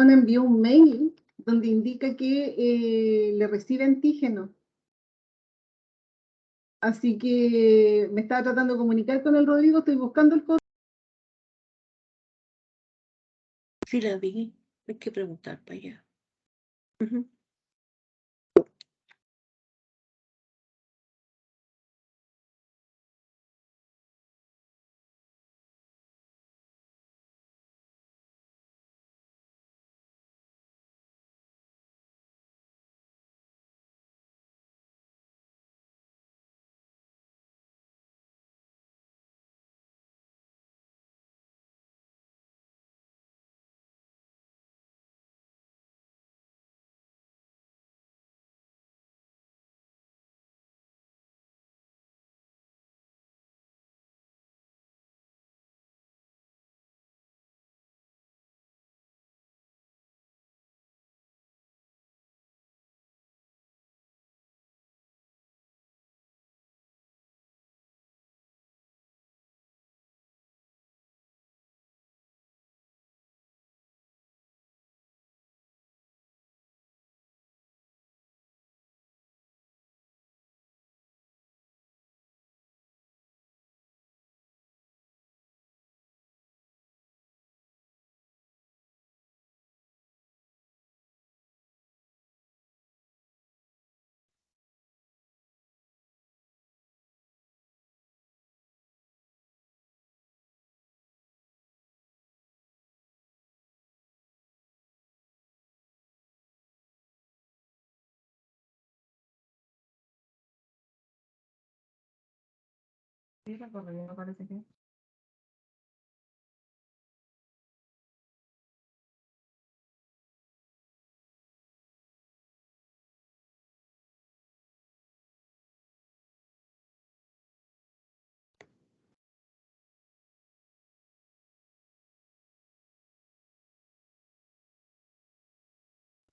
envió un mail donde indica que le recibe antígeno. Así que me estaba tratando de comunicar con el Rodrigo, estoy buscando el código. Sí la vi, hay que preguntar para allá. Ujú.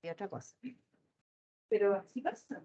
Y otra cosa. Pero así pasa.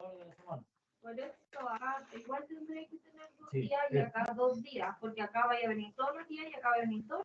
Por eso, igual tendré que tener 2 días y acá 2 días, porque acá vaya a venir todos los días y acá va a venir todos.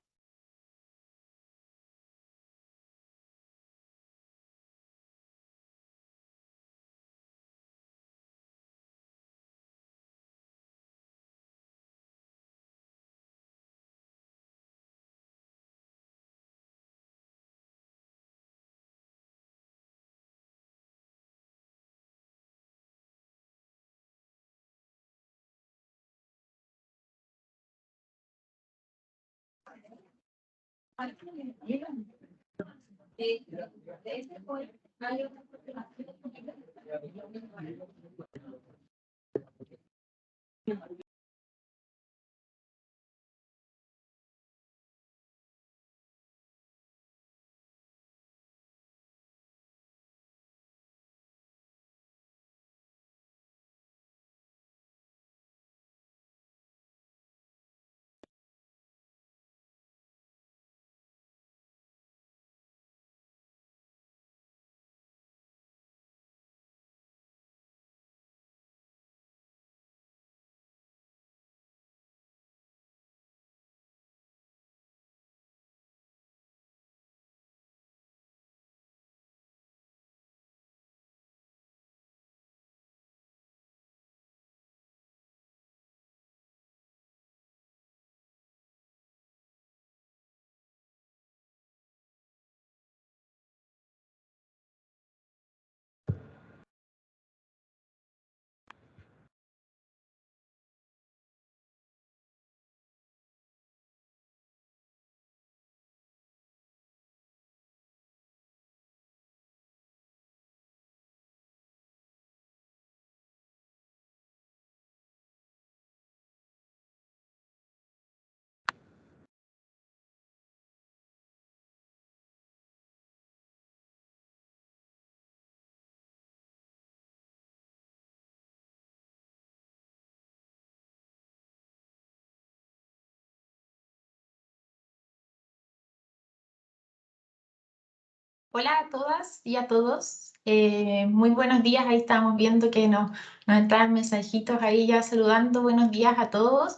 Hola a todas y a todos. Muy buenos días. Ahí estamos viendo que nos entran mensajitos ahí ya saludando. Buenos días a todos.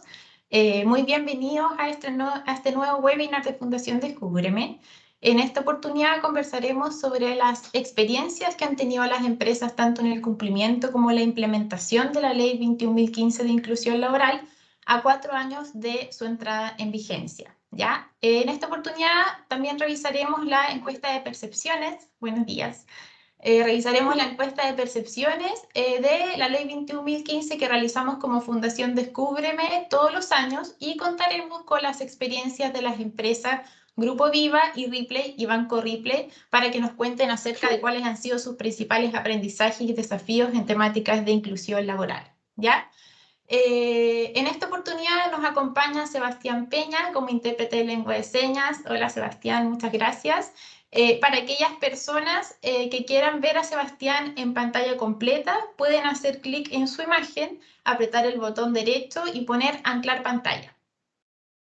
Muy bienvenidos a este nuevo webinar de Fundación Descúbreme. En esta oportunidad conversaremos sobre las experiencias que han tenido las empresas tanto en el cumplimiento como la implementación de la Ley 21.015 de Inclusión Laboral a 4 años de su entrada en vigencia. ¿Ya? En esta oportunidad también revisaremos la encuesta de percepciones. Buenos días. Revisaremos la encuesta de percepciones de la Ley 21.015 que realizamos como Fundación Descúbreme todos los años y contaremos con las experiencias de las empresas Grupo Viva y Ripley y Banco Ripley para que nos cuenten acerca de cuáles han sido sus principales aprendizajes y desafíos en temáticas de inclusión laboral. ¿Ya? En esta oportunidad nos acompaña Sebastián Peña como intérprete de lengua de señas. Hola Sebastián, muchas gracias. Para aquellas personas que quieran ver a Sebastián en pantalla completa, pueden hacer clic en su imagen, apretar el botón derecho y poner anclar pantalla.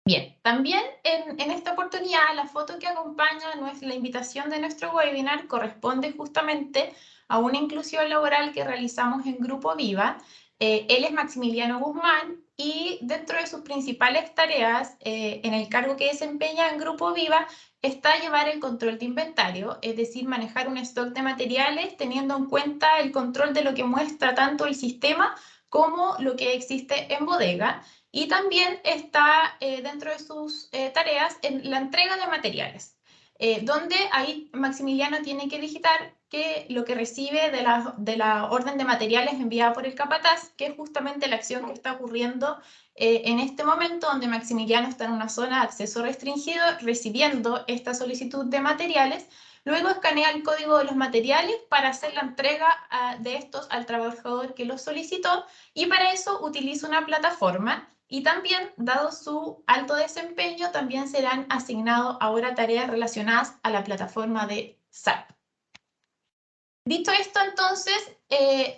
Bien, también en esta oportunidad la foto que acompaña la invitación de nuestro webinar corresponde justamente a una inclusión laboral que realizamos en Grupo Viva. Él es Maximiliano Guzmán y dentro de sus principales tareas en el cargo que desempeña en Grupo Viva está llevar el control de inventario, es decir, manejar un stock de materiales teniendo en cuenta el control de lo que muestra tanto el sistema como lo que existe en bodega. Y también está dentro de sus tareas en la entrega de materiales, donde ahí Maximiliano tiene que digitar que lo que recibe de la orden de materiales enviada por el capataz, que es justamente la acción que está ocurriendo en este momento, donde Maximiliano está en una zona de acceso restringido recibiendo esta solicitud de materiales. Luego escanea el código de los materiales para hacer la entrega de estos al trabajador que los solicitó y para eso utiliza una plataforma. Y también, dado su alto desempeño, también serán asignados ahora tareas relacionadas a la plataforma de SAP. Dicho esto, entonces,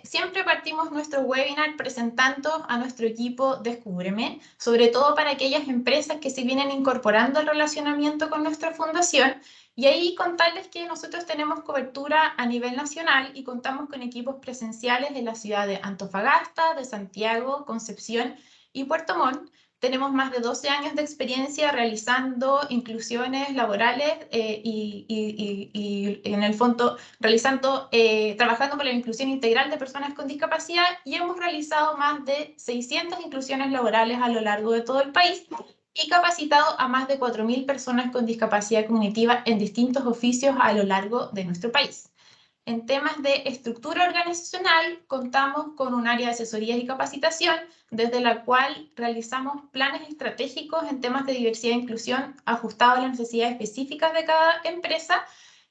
siempre partimos nuestro webinar presentando a nuestro equipo Descúbreme, sobre todo para aquellas empresas que se vienen incorporando al relacionamiento con nuestra fundación Y ahí contarles que nosotros tenemos cobertura a nivel nacional y contamos con equipos presenciales en la ciudad de Antofagasta, de Santiago, Concepción y Puerto Montt. Tenemos más de 12 años de experiencia realizando inclusiones laborales y en el fondo trabajando por la inclusión integral de personas con discapacidad, y hemos realizado más de 600 inclusiones laborales a lo largo de todo el país y capacitado a más de 4.000 personas con discapacidad cognitiva en distintos oficios a lo largo de nuestro país. En temas de estructura organizacional, contamos con un área de asesoría y capacitación, desde la cual realizamos planes estratégicos en temas de diversidad e inclusión ajustados a las necesidades específicas de cada empresa.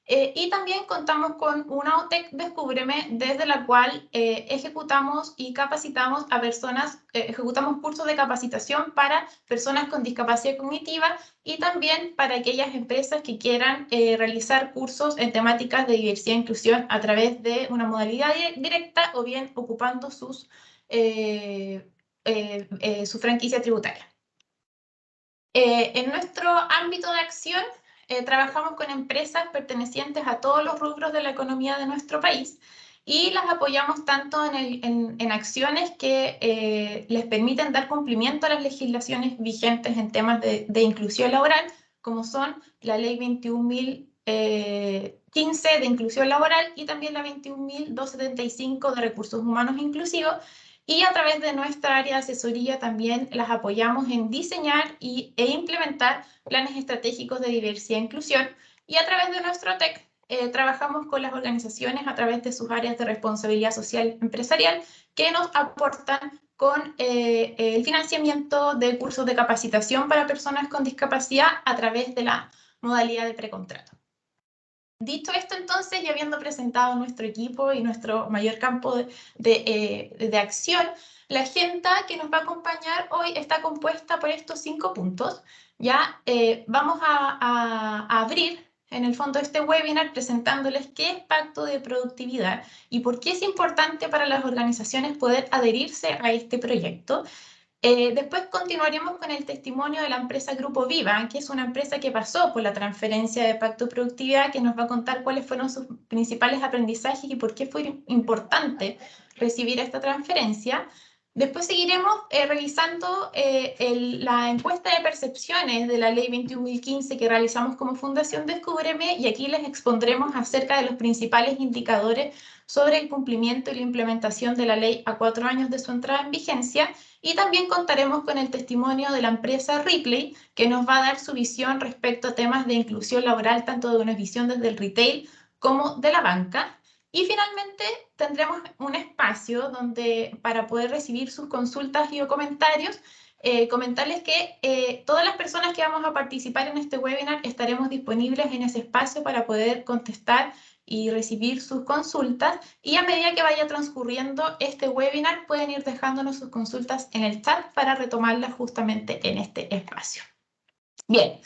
Y también contamos con una OTEC Descúbreme, desde la cual ejecutamos y capacitamos a personas, ejecutamos cursos de capacitación para personas con discapacidad cognitiva y también para aquellas empresas que quieran realizar cursos en temáticas de diversidad e inclusión a través de una modalidad directa o bien ocupando su franquicia tributaria. En nuestro ámbito de acción, trabajamos con empresas pertenecientes a todos los rubros de la economía de nuestro país y las apoyamos tanto en acciones que les permiten dar cumplimiento a las legislaciones vigentes en temas de inclusión laboral, como son la Ley 21.015 de inclusión laboral y también la 21.275 de recursos humanos inclusivos. Y a través de nuestra área de asesoría también las apoyamos en diseñar e implementar planes estratégicos de diversidad e inclusión. Y a través de nuestro TEC trabajamos con las organizaciones a través de sus áreas de responsabilidad social empresarial que nos aportan con el financiamiento de cursos de capacitación para personas con discapacidad a través de la modalidad de precontrato. Dicho esto, entonces, y habiendo presentado nuestro equipo y nuestro mayor campo de acción, la agenda que nos va a acompañar hoy está compuesta por estos 5 puntos. Ya vamos a abrir, en el fondo, este webinar presentándoles qué es Pacto de Productividad y por qué es importante para las organizaciones poder adherirse a este proyecto. Después continuaremos con el testimonio de la empresa Grupo Viva, que es una empresa que pasó por la transferencia de Pacto de Productividad, que nos va a contar cuáles fueron sus principales aprendizajes y por qué fue importante recibir esta transferencia. Después seguiremos revisando la encuesta de percepciones de la Ley 21.015 que realizamos como Fundación Descúbreme, y aquí les expondremos acerca de los principales indicadores sobre el cumplimiento y la implementación de la ley a 4 años de su entrada en vigencia. Y también contaremos con el testimonio de la empresa Ripley, que nos va a dar su visión respecto a temas de inclusión laboral, tanto de una visión desde el retail como de la banca. Y finalmente tendremos un espacio donde, para poder recibir sus consultas y o comentarios, comentarles que todas las personas que vamos a participar en este webinar estaremos disponibles en ese espacio para poder contestar y recibir sus consultas, y a medida que vaya transcurriendo este webinar pueden ir dejándonos sus consultas en el chat para retomarlas justamente en este espacio. Bien,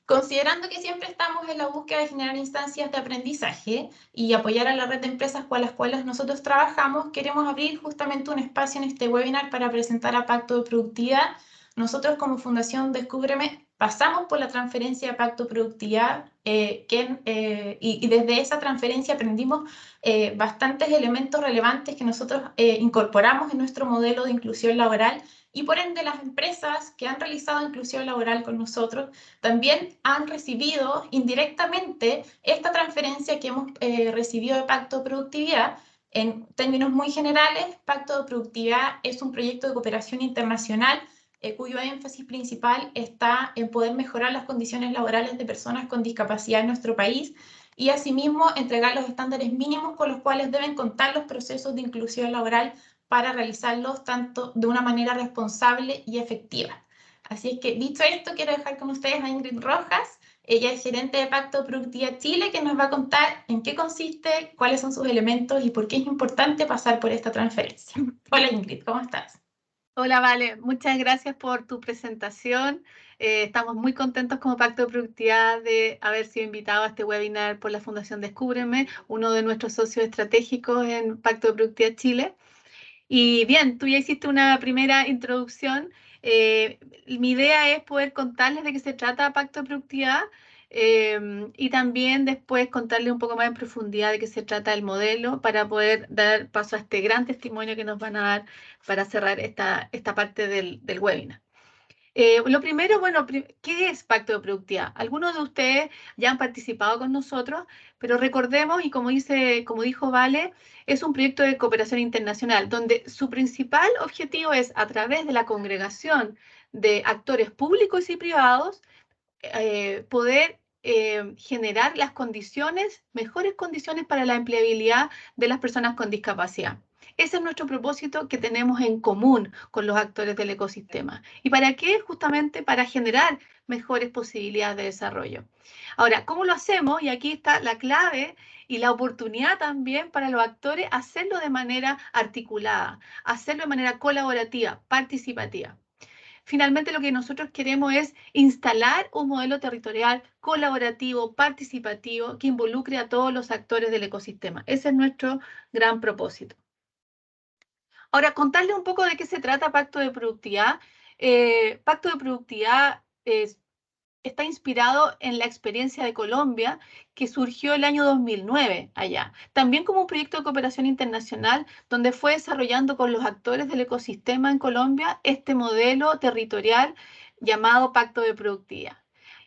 considerando que siempre estamos en la búsqueda de generar instancias de aprendizaje y apoyar a la red de empresas con las cuales nosotros trabajamos, queremos abrir justamente un espacio en este webinar para presentar a Pacto de Productividad. Nosotros como Fundación Descúbreme pasamos por la transferencia de Pacto de Productividad y desde esa transferencia aprendimos bastantes elementos relevantes que nosotros incorporamos en nuestro modelo de inclusión laboral, y por ende las empresas que han realizado inclusión laboral con nosotros también han recibido indirectamente esta transferencia que hemos recibido de Pacto de Productividad. En términos muy generales, Pacto de Productividad es un proyecto de cooperación internacional cuyo énfasis principal está en poder mejorar las condiciones laborales de personas con discapacidad en nuestro país y asimismo entregar los estándares mínimos con los cuales deben contar los procesos de inclusión laboral para realizarlos tanto de una manera responsable y efectiva. Así es que, dicho esto, quiero dejar con ustedes a Ingrid Rojas. Ella es gerente de Pacto de Productividad Chile, que nos va a contar en qué consiste, cuáles son sus elementos y por qué es importante pasar por esta transferencia. Hola Ingrid, ¿cómo estás? Hola, Vale, muchas gracias por tu presentación. Estamos muy contentos como Pacto de Productividad de haber sido invitados a este webinar por la Fundación Descúbreme, uno de nuestros socios estratégicos en Pacto de Productividad Chile. Y bien, tú ya hiciste una primera introducción. Mi idea es poder contarles de qué se trata Pacto de Productividad. y también después contarles un poco más en profundidad de qué se trata el modelo para poder dar paso a este gran testimonio que nos van a dar para cerrar esta parte del webinar. Lo primero, bueno, ¿qué es Pacto de Productividad? Algunos de ustedes ya han participado con nosotros, pero recordemos, y como dijo Vale, es un proyecto de cooperación internacional, donde su principal objetivo es, a través de la congregación de actores públicos y privados, poder generar las mejores condiciones para la empleabilidad de las personas con discapacidad. Ese es nuestro propósito que tenemos en común con los actores del ecosistema. ¿Y para qué? Justamente para generar mejores posibilidades de desarrollo. Ahora, ¿cómo lo hacemos? Y aquí está la clave y la oportunidad también para los actores hacerlo de manera articulada, hacerlo de manera colaborativa, participativa. Finalmente, lo que nosotros queremos es instalar un modelo territorial colaborativo, participativo, que involucre a todos los actores del ecosistema. Ese es nuestro gran propósito. Ahora, contarles un poco de qué se trata Pacto de Productividad. Pacto de Productividad está inspirado en la experiencia de Colombia, que surgió el año 2009 allá. También como un proyecto de cooperación internacional, donde fue desarrollando con los actores del ecosistema en Colombia este modelo territorial llamado Pacto de Productividad.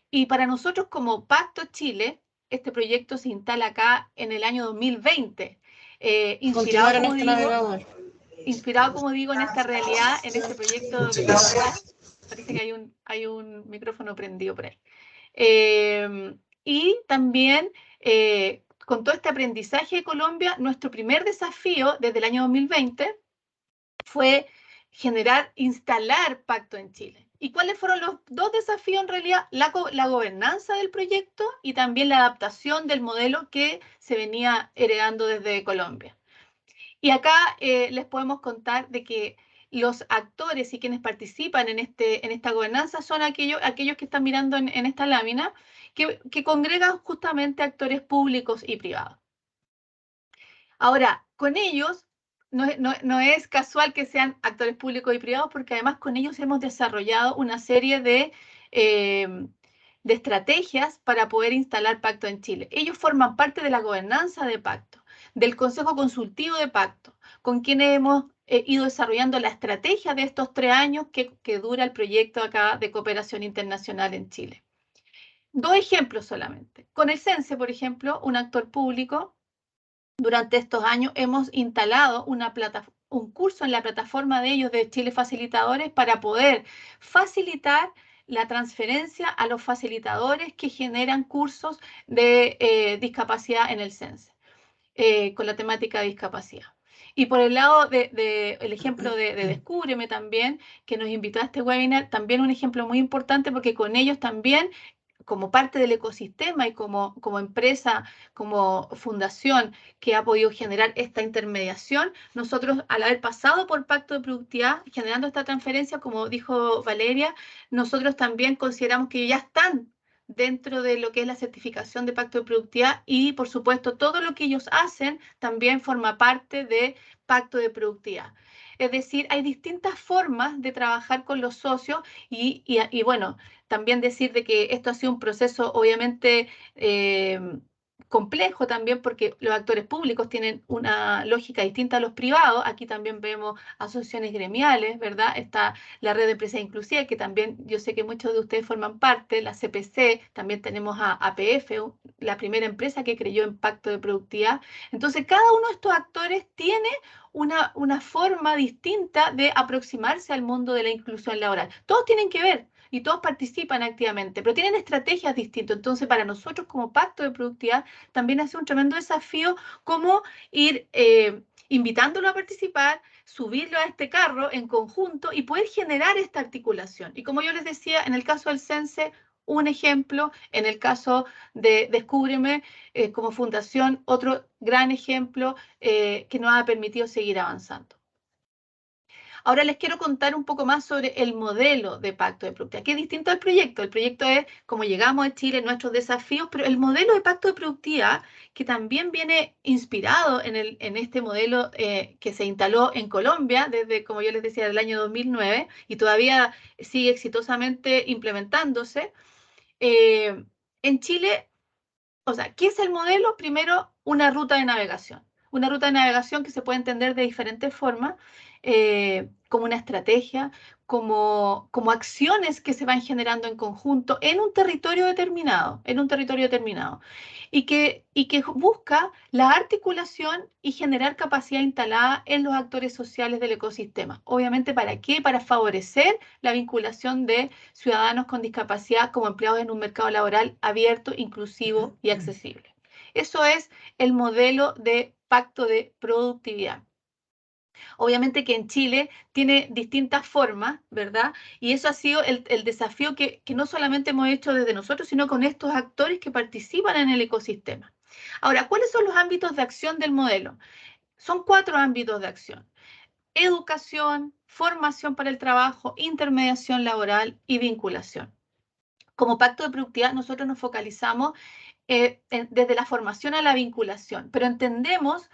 Y para nosotros como Pacto Chile, este proyecto se instala acá en el año 2020, inspirado, como digo, en esta realidad, en este proyecto de Colombia. Parece que hay un micrófono prendido por ahí. Y también con todo este aprendizaje de Colombia, nuestro primer desafío desde el año 2020 fue instalar Pacto en Chile. ¿Y cuáles fueron los dos desafíos en realidad? La gobernanza del proyecto y también la adaptación del modelo que se venía heredando desde Colombia. Y acá les podemos contar de que los actores y quienes participan en esta gobernanza son aquellos que están mirando en esta lámina, que congregan justamente actores públicos y privados. Ahora, con ellos no es casual que sean actores públicos y privados, porque además con ellos hemos desarrollado una serie de estrategias para poder instalar Pacto en Chile. Ellos forman parte de la gobernanza de Pacto, del Consejo Consultivo de Pacto, con quienes hemos ido desarrollando la estrategia de estos 3 años que dura el proyecto acá de cooperación internacional en Chile. 2 ejemplos solamente. Con el CENSE, por ejemplo, un actor público, durante estos años hemos instalado un curso en la plataforma de ellos de Chile Facilitadores para poder facilitar la transferencia a los facilitadores que generan cursos de discapacidad en el CENSE, con la temática de discapacidad. Y por el lado el ejemplo de Descúbreme también, que nos invitó a este webinar, también un ejemplo muy importante porque con ellos también, como parte del ecosistema y como empresa, como fundación que ha podido generar esta intermediación, nosotros al haber pasado por Pacto de Productividad, generando esta transferencia, como dijo Valeria, nosotros también consideramos que ya están dentro de lo que es la certificación de Pacto de Productividad y, por supuesto, todo lo que ellos hacen también forma parte de Pacto de Productividad. Es decir, hay distintas formas de trabajar con los socios y bueno, también decir de que esto ha sido un proceso obviamente complejo también porque los actores públicos tienen una lógica distinta a los privados. Aquí también vemos asociaciones gremiales, ¿verdad? Está la red de empresas inclusivas, que también yo sé que muchos de ustedes forman parte, la CPC, también tenemos a APF, la primera empresa que creyó en Pacto de Productividad. Entonces, cada uno de estos actores tiene una forma distinta de aproximarse al mundo de la inclusión laboral. Todos tienen que ver y todos participan activamente, pero tienen estrategias distintas. Entonces, para nosotros como Pacto de Productividad también ha sido un tremendo desafío cómo ir invitándolo a participar, subirlo a este carro en conjunto y poder generar esta articulación. Y como yo les decía, en el caso del CENSE, un ejemplo, en el caso de Descúbreme, como fundación, otro gran ejemplo que nos ha permitido seguir avanzando. Ahora les quiero contar un poco más sobre el modelo de Pacto de Productividad, que es distinto al proyecto. El proyecto es cómo llegamos a Chile, nuestros desafíos, pero el modelo de Pacto de Productividad, que también viene inspirado en este modelo que se instaló en Colombia desde, como yo les decía, el año 2009 y todavía sigue exitosamente implementándose, en Chile, o sea, ¿qué es el modelo? Primero, una ruta de navegación. Una ruta de navegación que se puede entender de diferentes formas, como una estrategia, como acciones que se van generando en conjunto en un territorio determinado, y que busca la articulación y generar capacidad instalada en los actores sociales del ecosistema. Obviamente, ¿para qué? Para favorecer la vinculación de ciudadanos con discapacidad como empleados en un mercado laboral abierto, inclusivo y accesible. Eso es el modelo de pacto de productividad. Obviamente que en Chile tiene distintas formas, ¿verdad? Y eso ha sido el desafío que no solamente hemos hecho desde nosotros, sino con estos actores que participan en el ecosistema. Ahora, ¿cuáles son los ámbitos de acción del modelo? Son 4 ámbitos de acción: educación, formación para el trabajo, intermediación laboral y vinculación. Como pacto de productividad, nosotros nos focalizamos desde la formación a la vinculación, pero entendemos,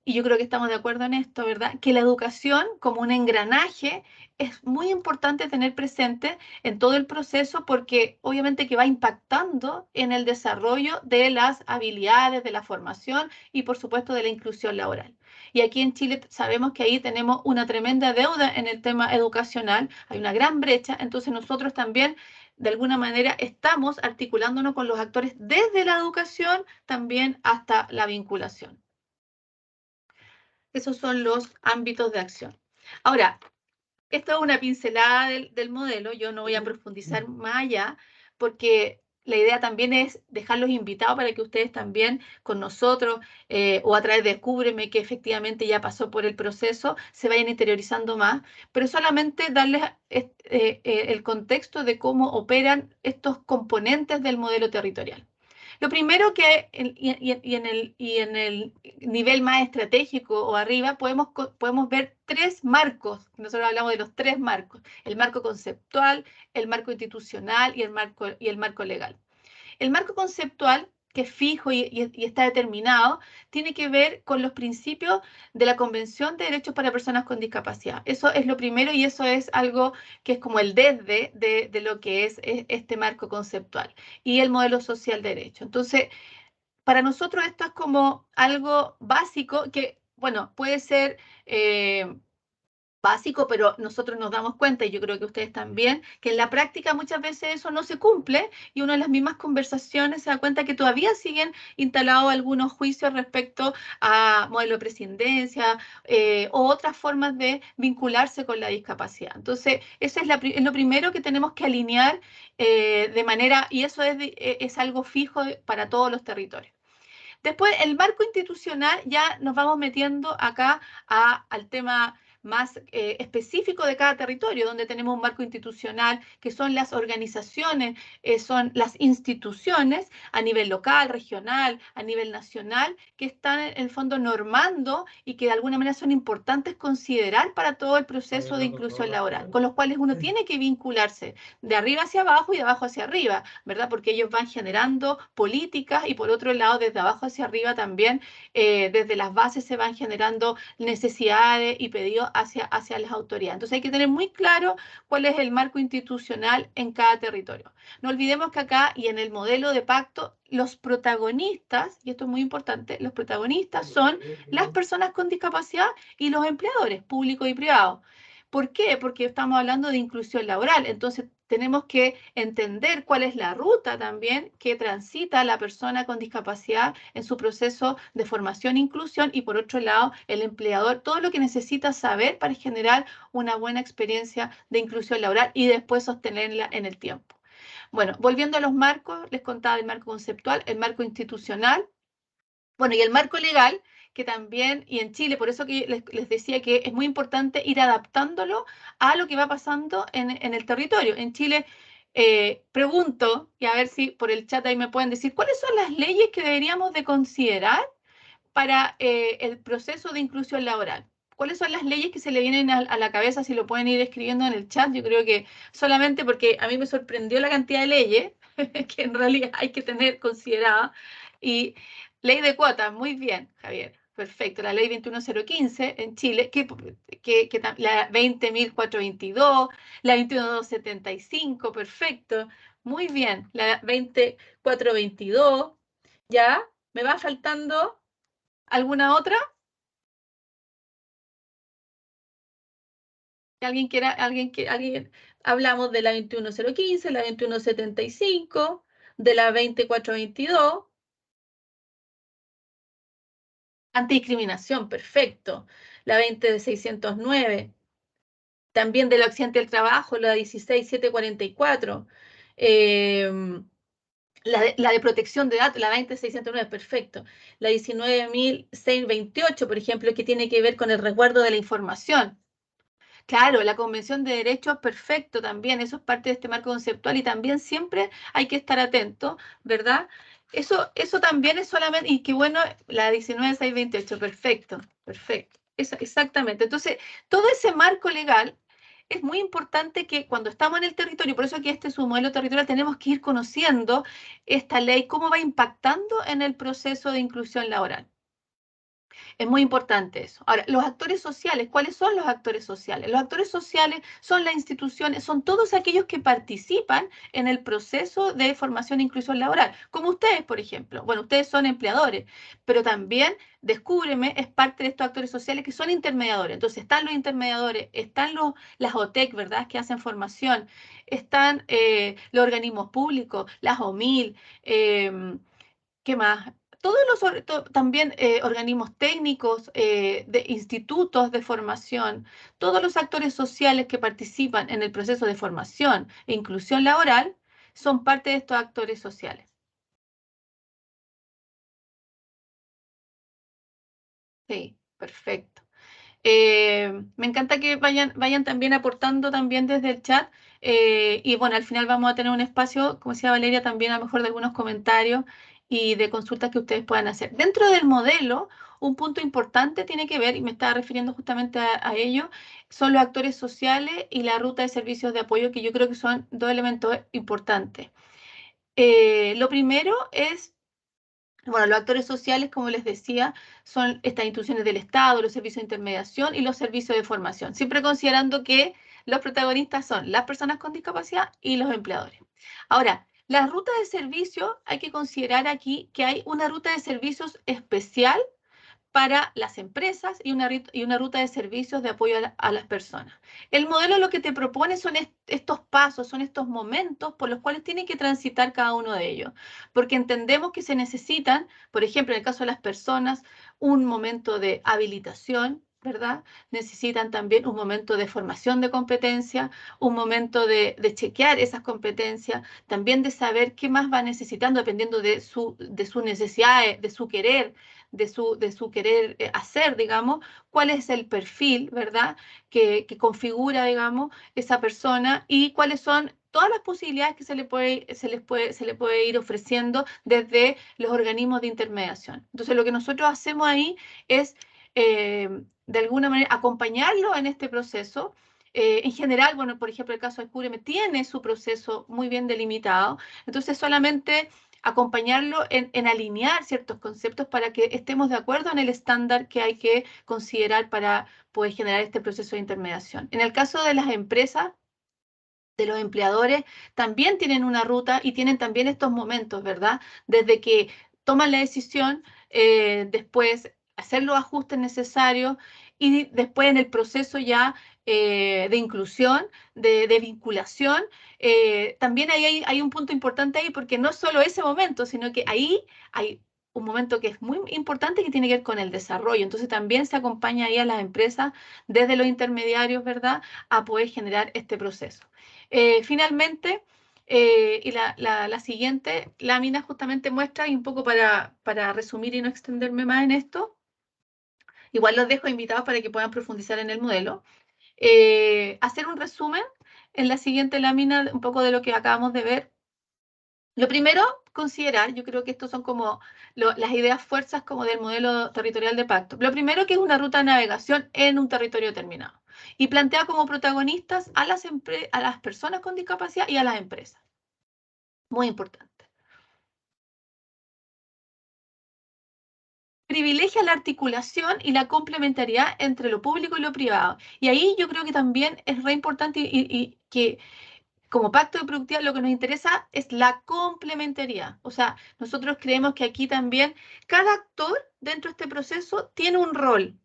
y yo creo que estamos de acuerdo en esto, ¿verdad?, que la educación como un engranaje es muy importante tener presente en todo el proceso, porque obviamente que va impactando en el desarrollo de las habilidades, de la formación y por supuesto de la inclusión laboral. Y aquí en Chile sabemos que ahí tenemos una tremenda deuda en el tema educacional, hay una gran brecha, entonces nosotros también de alguna manera estamos articulándonos con los actores desde la educación también hasta la vinculación. Esos son los ámbitos de acción. Ahora, esto es una pincelada del modelo, yo no voy a profundizar más allá, porque la idea también es dejarlos invitados para que ustedes también con nosotros o a través de Descúbreme, que efectivamente ya pasó por el proceso, se vayan interiorizando más, pero solamente darles el contexto de cómo operan estos componentes del modelo territorial. Lo primero que, en el nivel más estratégico o arriba, podemos ver 3 marcos. Nosotros hablamos de los 3 marcos: el marco conceptual, el marco institucional y el marco legal. El marco conceptual, que es fijo y está determinado, tiene que ver con los principios de la Convención de Derechos para Personas con Discapacidad. Eso es lo primero y eso es algo que es como el desde de lo que es este marco conceptual y el modelo social de derecho. Entonces, para nosotros esto es como algo básico que, bueno, puede ser básico, pero nosotros nos damos cuenta, y yo creo que ustedes también, que en la práctica muchas veces eso no se cumple y uno en las mismas conversaciones se da cuenta que todavía siguen instalados algunos juicios respecto a modelo de presidencia o otras formas de vincularse con la discapacidad. Entonces, eso es lo primero que tenemos que alinear de manera, y eso es algo fijo para todos los territorios. Después, el marco institucional, ya nos vamos metiendo acá al tema más específico de cada territorio, donde tenemos un marco institucional que son las organizaciones, son las instituciones a nivel local, regional, a nivel nacional, que están en el fondo normando y que de alguna manera son importantes considerar para todo el proceso de inclusión laboral, con los cuales uno tiene que vincularse de arriba hacia abajo y de abajo hacia arriba, ¿verdad? Porque ellos van generando políticas y por otro lado, desde abajo hacia arriba también, desde las bases se van generando necesidades y pedidos hacia las autoridades. Entonces hay que tener muy claro cuál es el marco institucional en cada territorio. No olvidemos que acá y en el modelo de pacto, los protagonistas, y esto es muy importante, los protagonistas son las personas con discapacidad y los empleadores públicos y privados. ¿Por qué? Porque estamos hablando de inclusión laboral, entonces tenemos que entender cuál es la ruta también que transita la persona con discapacidad en su proceso de formación e inclusión y por otro lado el empleador, todo lo que necesita saber para generar una buena experiencia de inclusión laboral y después sostenerla en el tiempo. Bueno, volviendo a los marcos, les contaba el marco conceptual, el marco institucional, bueno, y el marco legal, que también, y en Chile, por eso que les decía que es muy importante ir adaptándolo a lo que va pasando en el territorio. En Chile, pregunto, y a ver si por el chat ahí me pueden decir, ¿cuáles son las leyes que deberíamos de considerar para el proceso de inclusión laboral? ¿Cuáles son las leyes que se le vienen a la cabeza? Si lo pueden ir escribiendo en el chat, yo creo que solamente porque a mí me sorprendió la cantidad de leyes que en realidad hay que tener considerada. Y ley de cuotas, muy bien, Javier, perfecto. La ley 21015 en Chile, la 20.422, la 21.275, perfecto. Muy bien. La 2422. ¿Ya? ¿Me va faltando alguna otra? ¿Alguien? Hablamos de la 21015, la 21075, de la 20422. Antidiscriminación, perfecto. La 20609. También del accidente del trabajo, la 16744. La de protección de datos, la 20609, perfecto. La 19628, por ejemplo, que tiene que ver con el resguardo de la información. Claro, la Convención de Derechos, perfecto también, eso es parte de este marco conceptual y también siempre hay que estar atento, ¿verdad? Eso también es solamente, y qué bueno, la 19628, perfecto, perfecto, exactamente. Entonces, todo ese marco legal es muy importante que cuando estamos en el territorio, por eso aquí este es un modelo territorial, tenemos que ir conociendo esta ley, cómo va impactando en el proceso de inclusión laboral. Es muy importante eso. Ahora, los actores sociales, ¿cuáles son los actores sociales? Los actores sociales son las instituciones, son todos aquellos que participan en el proceso de formación e inclusión laboral, como ustedes, por ejemplo. Bueno, ustedes son empleadores, pero también Descúbreme es parte de estos actores sociales que son intermediadores. Entonces, están los intermediadores, están las OTEC, ¿verdad?, que hacen formación, están los organismos públicos, las OMIL, ¿qué más? Todos también organismos técnicos, de institutos de formación, todos los actores sociales que participan en el proceso de formación e inclusión laboral son parte de estos actores sociales. Sí, perfecto. Me encanta que vayan también aportando también desde el chat. Y bueno, al final vamos a tener un espacio, como decía Valeria, también a lo mejor de algunos comentarios y de consultas que ustedes puedan hacer. Dentro del modelo, un punto importante tiene que ver, y me estaba refiriendo justamente a ello, son los actores sociales y la ruta de servicios de apoyo, que yo creo que son dos elementos importantes. Lo primero es, bueno, los actores sociales, como les decía, son estas instituciones del Estado, los servicios de intermediación y los servicios de formación, siempre considerando que los protagonistas son las personas con discapacidad y los empleadores. Ahora, las rutas de servicio, hay que considerar aquí que hay una ruta de servicios especial para las empresas y una ruta de servicios de apoyo a las personas. El modelo lo que te propone son estos pasos, son estos momentos por los cuales tiene que transitar cada uno de ellos, porque entendemos que se necesitan, por ejemplo, en el caso de las personas, un momento de habilitación, ¿verdad? Necesitan también un momento de formación de competencia, un momento de chequear esas competencias, también de saber qué más va necesitando dependiendo de sus necesidades, de su querer, de su querer hacer, digamos, cuál es el perfil, ¿verdad?, que configura, digamos, esa persona y cuáles son todas las posibilidades que se le puede ir ofreciendo desde los organismos de intermediación. Entonces, lo que nosotros hacemos ahí es, de alguna manera, acompañarlo en este proceso. En general, bueno, por ejemplo, el caso de Descúbreme tiene su proceso muy bien delimitado, entonces solamente acompañarlo en alinear ciertos conceptos para que estemos de acuerdo en el estándar que hay que considerar para poder generar este proceso de intermediación. En el caso de las empresas, de los empleadores, también tienen una ruta y tienen también estos momentos, ¿verdad? Desde que toman la decisión, después hacer los ajustes necesarios y después en el proceso ya de inclusión, de vinculación, también hay un punto importante ahí porque no solo ese momento, sino que ahí hay un momento que es muy importante que tiene que ver con el desarrollo. Entonces también se acompaña ahí a las empresas desde los intermediarios, ¿verdad?, a poder generar este proceso. Finalmente, y la siguiente lámina justamente muestra, y un poco para resumir y no extenderme más en esto, igual los dejo invitados para que puedan profundizar en el modelo, hacer un resumen en la siguiente lámina un poco de lo que acabamos de ver. Lo primero, considerar, yo creo que estos son como las ideas fuerzas como del modelo territorial de pacto. Lo primero, que es una ruta de navegación en un territorio determinado y plantea como protagonistas a las personas con discapacidad y a las empresas. Muy importante. Privilegia la articulación y la complementariedad entre lo público y lo privado. Y ahí yo creo que también es re importante y que como pacto de productividad lo que nos interesa es la complementariedad. O sea, nosotros creemos que aquí también cada actor dentro de este proceso tiene un rol.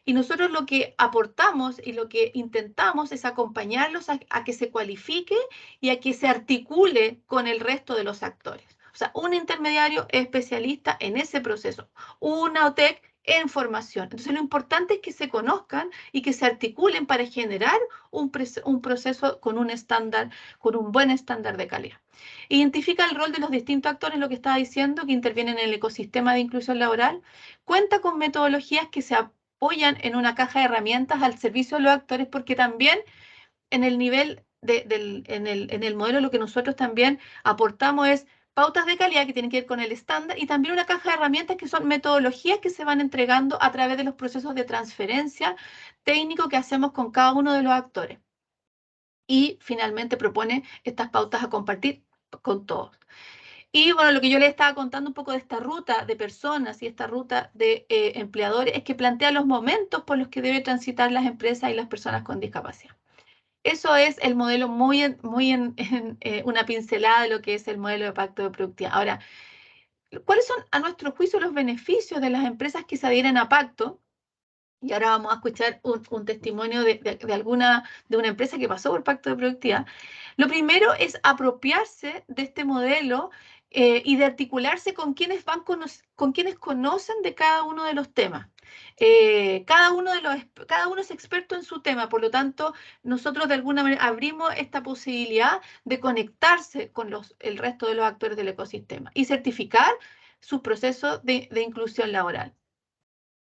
Y nosotros lo que aportamos y lo que intentamos es acompañarlos a que se cualifique y a que se articule con el resto de los actores. O sea, un intermediario especialista en ese proceso, una OTEC en formación. Entonces, lo importante es que se conozcan y que se articulen para generar un proceso con un estándar, con un buen estándar de calidad. Identifica el rol de los distintos actores, lo que estaba diciendo, que intervienen en el ecosistema de inclusión laboral. Cuenta con metodologías que se apoyan en una caja de herramientas al servicio de los actores, porque también en el nivel en el modelo lo que nosotros también aportamos es pautas de calidad que tienen que ver con el estándar y también una caja de herramientas que son metodologías que se van entregando a través de los procesos de transferencia técnico que hacemos con cada uno de los actores. Y finalmente propone estas pautas a compartir con todos. Y bueno, lo que yo les estaba contando un poco de esta ruta de personas y esta ruta de empleadores es que plantea los momentos por los que deben transitar las empresas y las personas con discapacidad. Eso es el modelo muy en una pincelada de lo que es el modelo de pacto de productividad. Ahora, ¿cuáles son a nuestro juicio los beneficios de las empresas que se adhieren a pacto? Y ahora vamos a escuchar un testimonio de una empresa que pasó por pacto de productividad. Lo primero es apropiarse de este modelo y de articularse con quienes conocen de cada uno de los temas. Cada uno es experto en su tema, por lo tanto, nosotros de alguna manera abrimos esta posibilidad de conectarse con el resto de los actores del ecosistema y certificar sus procesos de inclusión laboral.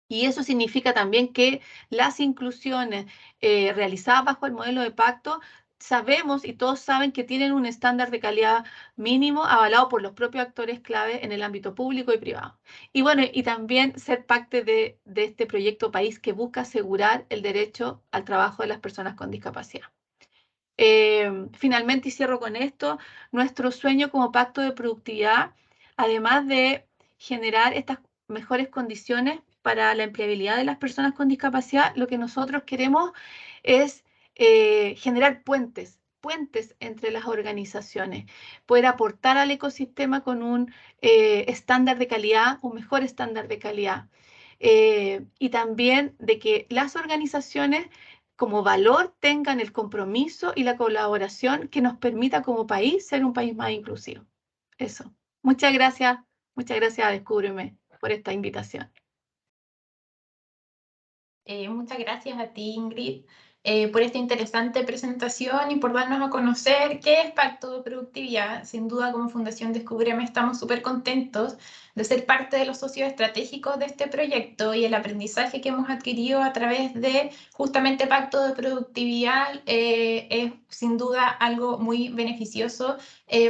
Y eso significa también que las inclusiones realizadas bajo el modelo de pacto, sabemos y todos saben que tienen un estándar de calidad mínimo avalado por los propios actores clave en el ámbito público y privado. Y bueno, y también ser parte de este proyecto país que busca asegurar el derecho al trabajo de las personas con discapacidad. Finalmente, y cierro con esto, nuestro sueño como pacto de productividad, además de generar estas mejores condiciones para la empleabilidad de las personas con discapacidad, lo que nosotros queremos es generar puentes entre las organizaciones, poder aportar al ecosistema con un estándar de calidad, un mejor estándar de calidad. Y también de que las organizaciones como valor tengan el compromiso y la colaboración que nos permita como país ser un país más inclusivo. Eso. Muchas gracias a Descúbreme por esta invitación. Muchas gracias a ti, Ingrid, por esta interesante presentación y por darnos a conocer qué es Pacto de Productividad. Sin duda, como Fundación Descúbreme, estamos súper contentos de ser parte de los socios estratégicos de este proyecto y el aprendizaje que hemos adquirido a través de justamente Pacto de Productividad es sin duda algo muy beneficioso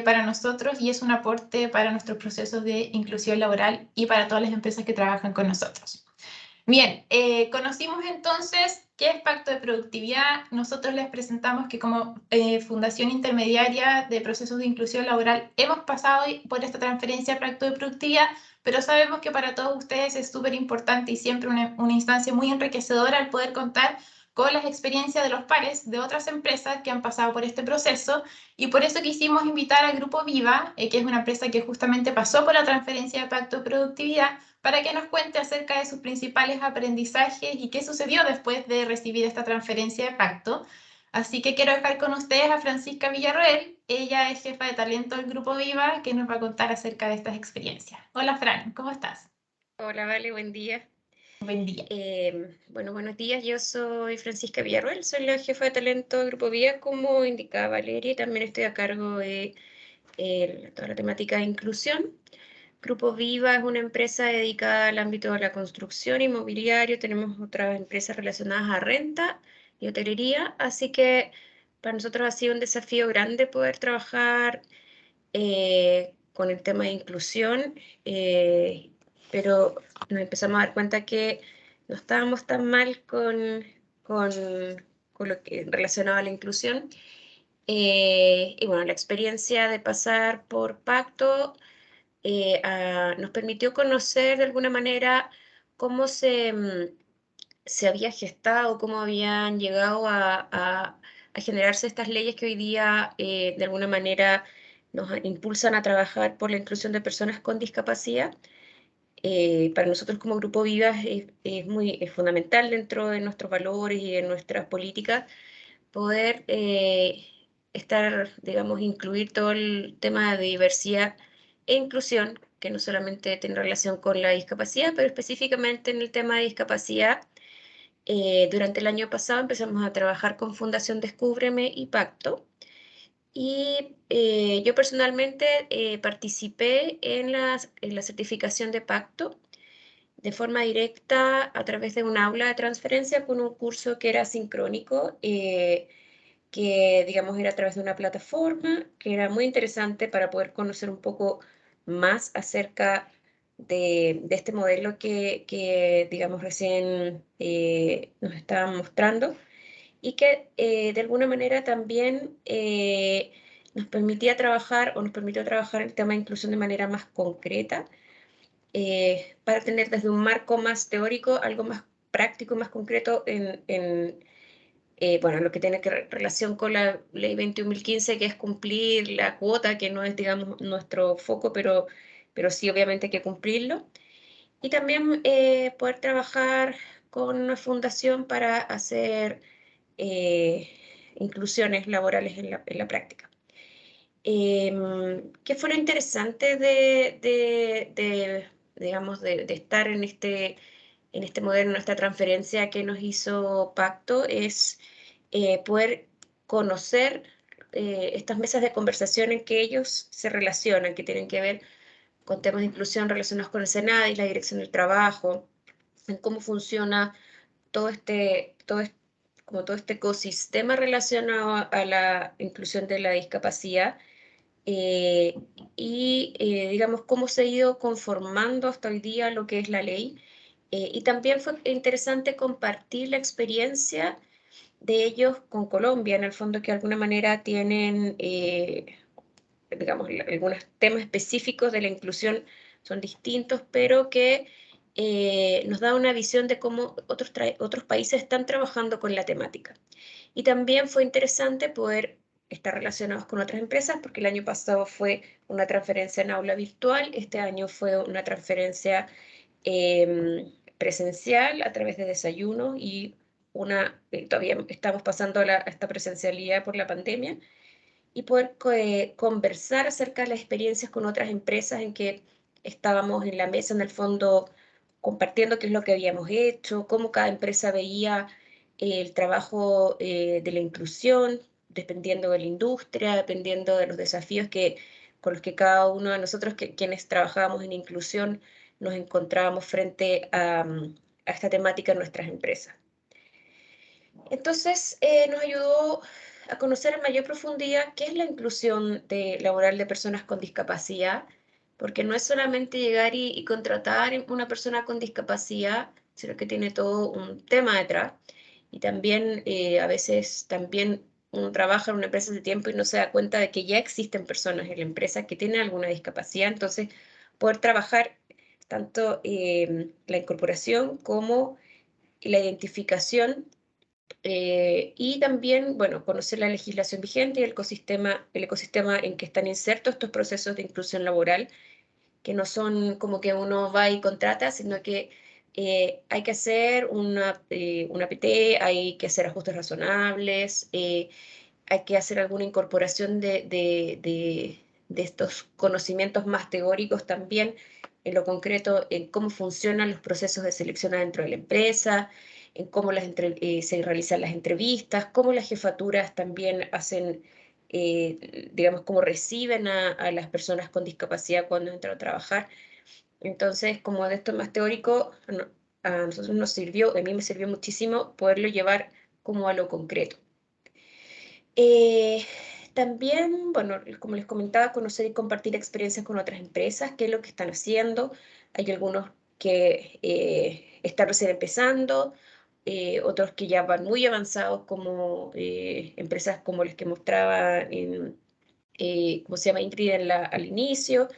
para nosotros y es un aporte para nuestros procesos de inclusión laboral y para todas las empresas que trabajan con nosotros. Bien, conocimos entonces qué es Pacto de Productividad. Nosotros les presentamos que como Fundación Intermediaria de Procesos de Inclusión Laboral hemos pasado por esta transferencia a Pacto de Productividad, pero sabemos que para todos ustedes es súper importante y siempre una instancia muy enriquecedora el poder contar con las experiencias de los pares de otras empresas que han pasado por este proceso y por eso quisimos invitar al Grupo Viva, que es una empresa que justamente pasó por la transferencia de Pacto de Productividad, para que nos cuente acerca de sus principales aprendizajes y qué sucedió después de recibir esta transferencia de pacto. Así que quiero dejar con ustedes a Francisca Villarroel. Ella es jefa de talento del Grupo Viva, que nos va a contar acerca de estas experiencias. Hola, Fran, ¿cómo estás? Hola, Vale, buen día. Buen día. Bueno, buenos días. Yo soy Francisca Villarroel, soy la jefa de talento del Grupo Viva, como indicaba Valeria, y también estoy a cargo de toda la temática de inclusión. Grupo Viva es una empresa dedicada al ámbito de la construcción inmobiliario. Tenemos otras empresas relacionadas a renta y hotelería, así que para nosotros ha sido un desafío grande poder trabajar con el tema de inclusión, pero nos empezamos a dar cuenta que no estábamos tan mal con lo que relacionado a la inclusión. Y bueno, la experiencia de pasar por Pacto nos permitió conocer de alguna manera cómo se había gestado, cómo habían llegado a a generarse estas leyes que hoy día de alguna manera nos impulsan a trabajar por la inclusión de personas con discapacidad. Para nosotros como Grupo Vivas es fundamental dentro de nuestros valores y de nuestras políticas poder digamos, incluir todo el tema de diversidad e inclusión, que no solamente tiene relación con la discapacidad, pero específicamente en el tema de discapacidad. Durante el año pasado empezamos a trabajar con Fundación Descúbreme y Pacto. Y yo personalmente participé en la certificación de Pacto de forma directa a través de un aula de transferencia con un curso que era sincrónico, que digamos era a través de una plataforma, que era muy interesante para poder conocer un poco más acerca de este modelo que digamos recién nos estaban mostrando y que de alguna manera también nos permitía trabajar o nos permitió trabajar el tema de inclusión de manera más concreta para tener desde un marco más teórico algo más práctico, más concreto bueno, lo que tiene relación con la ley 21.015, que es cumplir la cuota, que no es, digamos, nuestro foco, pero sí obviamente hay que cumplirlo. Y también poder trabajar con una fundación para hacer inclusiones laborales en la práctica. ¿Qué fue lo interesante digamos, de estar en este modelo, en esta transferencia que nos hizo Pacto? Es poder conocer estas mesas de conversación en que ellos se relacionan, que tienen que ver con temas de inclusión relacionados con el SENADI, la Dirección del Trabajo, en cómo funciona todo como todo este ecosistema relacionado a la inclusión de la discapacidad y, digamos, cómo se ha ido conformando hasta hoy día lo que es la ley. Y también fue interesante compartir la experiencia de ellos con Colombia, en el fondo que de alguna manera tienen, digamos, algunos temas específicos de la inclusión son distintos, pero que nos da una visión de cómo otros países están trabajando con la temática. Y también fue interesante poder estar relacionados con otras empresas, porque el año pasado fue una transferencia en aula virtual, este año fue una transferencia presencial a través de desayuno y todavía estamos pasando a esta presencialidad por la pandemia, y poder conversar acerca de las experiencias con otras empresas en que estábamos en la mesa, en el fondo, compartiendo qué es lo que habíamos hecho, cómo cada empresa veía el trabajo de la inclusión, dependiendo de la industria, dependiendo de los desafíos con los que cada uno de nosotros, quienes trabajábamos en inclusión, nos encontrábamos frente a esta temática en nuestras empresas. Entonces, nos ayudó a conocer en mayor profundidad qué es la inclusión laboral de personas con discapacidad, porque no es solamente llegar y contratar a una persona con discapacidad, sino que tiene todo un tema detrás. Y también a veces también uno trabaja en una empresa de tiempo y no se da cuenta de que ya existen personas en la empresa que tienen alguna discapacidad. Entonces, poder trabajar tanto la incorporación como la identificación y también, bueno, conocer la legislación vigente y el ecosistema en que están insertos estos procesos de inclusión laboral, que no son como que uno va y contrata, sino que hay que hacer una PT, hay que hacer ajustes razonables, hay que hacer alguna incorporación de estos conocimientos más teóricos también, en lo concreto, en cómo funcionan los procesos de selección dentro de la empresa, en cómo se realizan las entrevistas, cómo las jefaturas también hacen, digamos, cómo reciben a las personas con discapacidad cuando entran a trabajar. Entonces, como de esto más teórico, a nosotros nos sirvió, a mí me sirvió muchísimo poderlo llevar como a lo concreto. También, bueno, como les comentaba, conocer y compartir experiencias con otras empresas, qué es lo que están haciendo. Hay algunos que están recién empezando, otros que ya van muy avanzados, como empresas como las que mostraba ¿cómo se llama? Ingrid al inicio.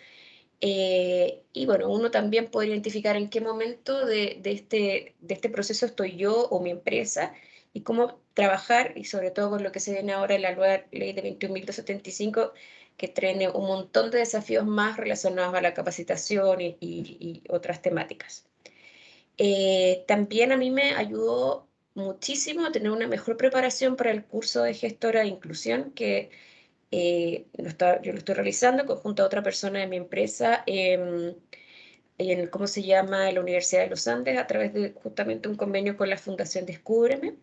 Y bueno, uno también puede identificar en qué momento de este proceso estoy yo o mi empresa y cómo trabajar, y sobre todo con lo que se viene ahora en la nueva ley de 21.275, que trae un montón de desafíos más relacionados a la capacitación y otras temáticas. También a mí me ayudó muchísimo a tener una mejor preparación para el curso de gestora de inclusión que yo lo estoy realizando junto a otra persona de mi empresa en, ¿cómo se llama?, la Universidad de los Andes, a través de justamente un convenio con la Fundación Descúbreme.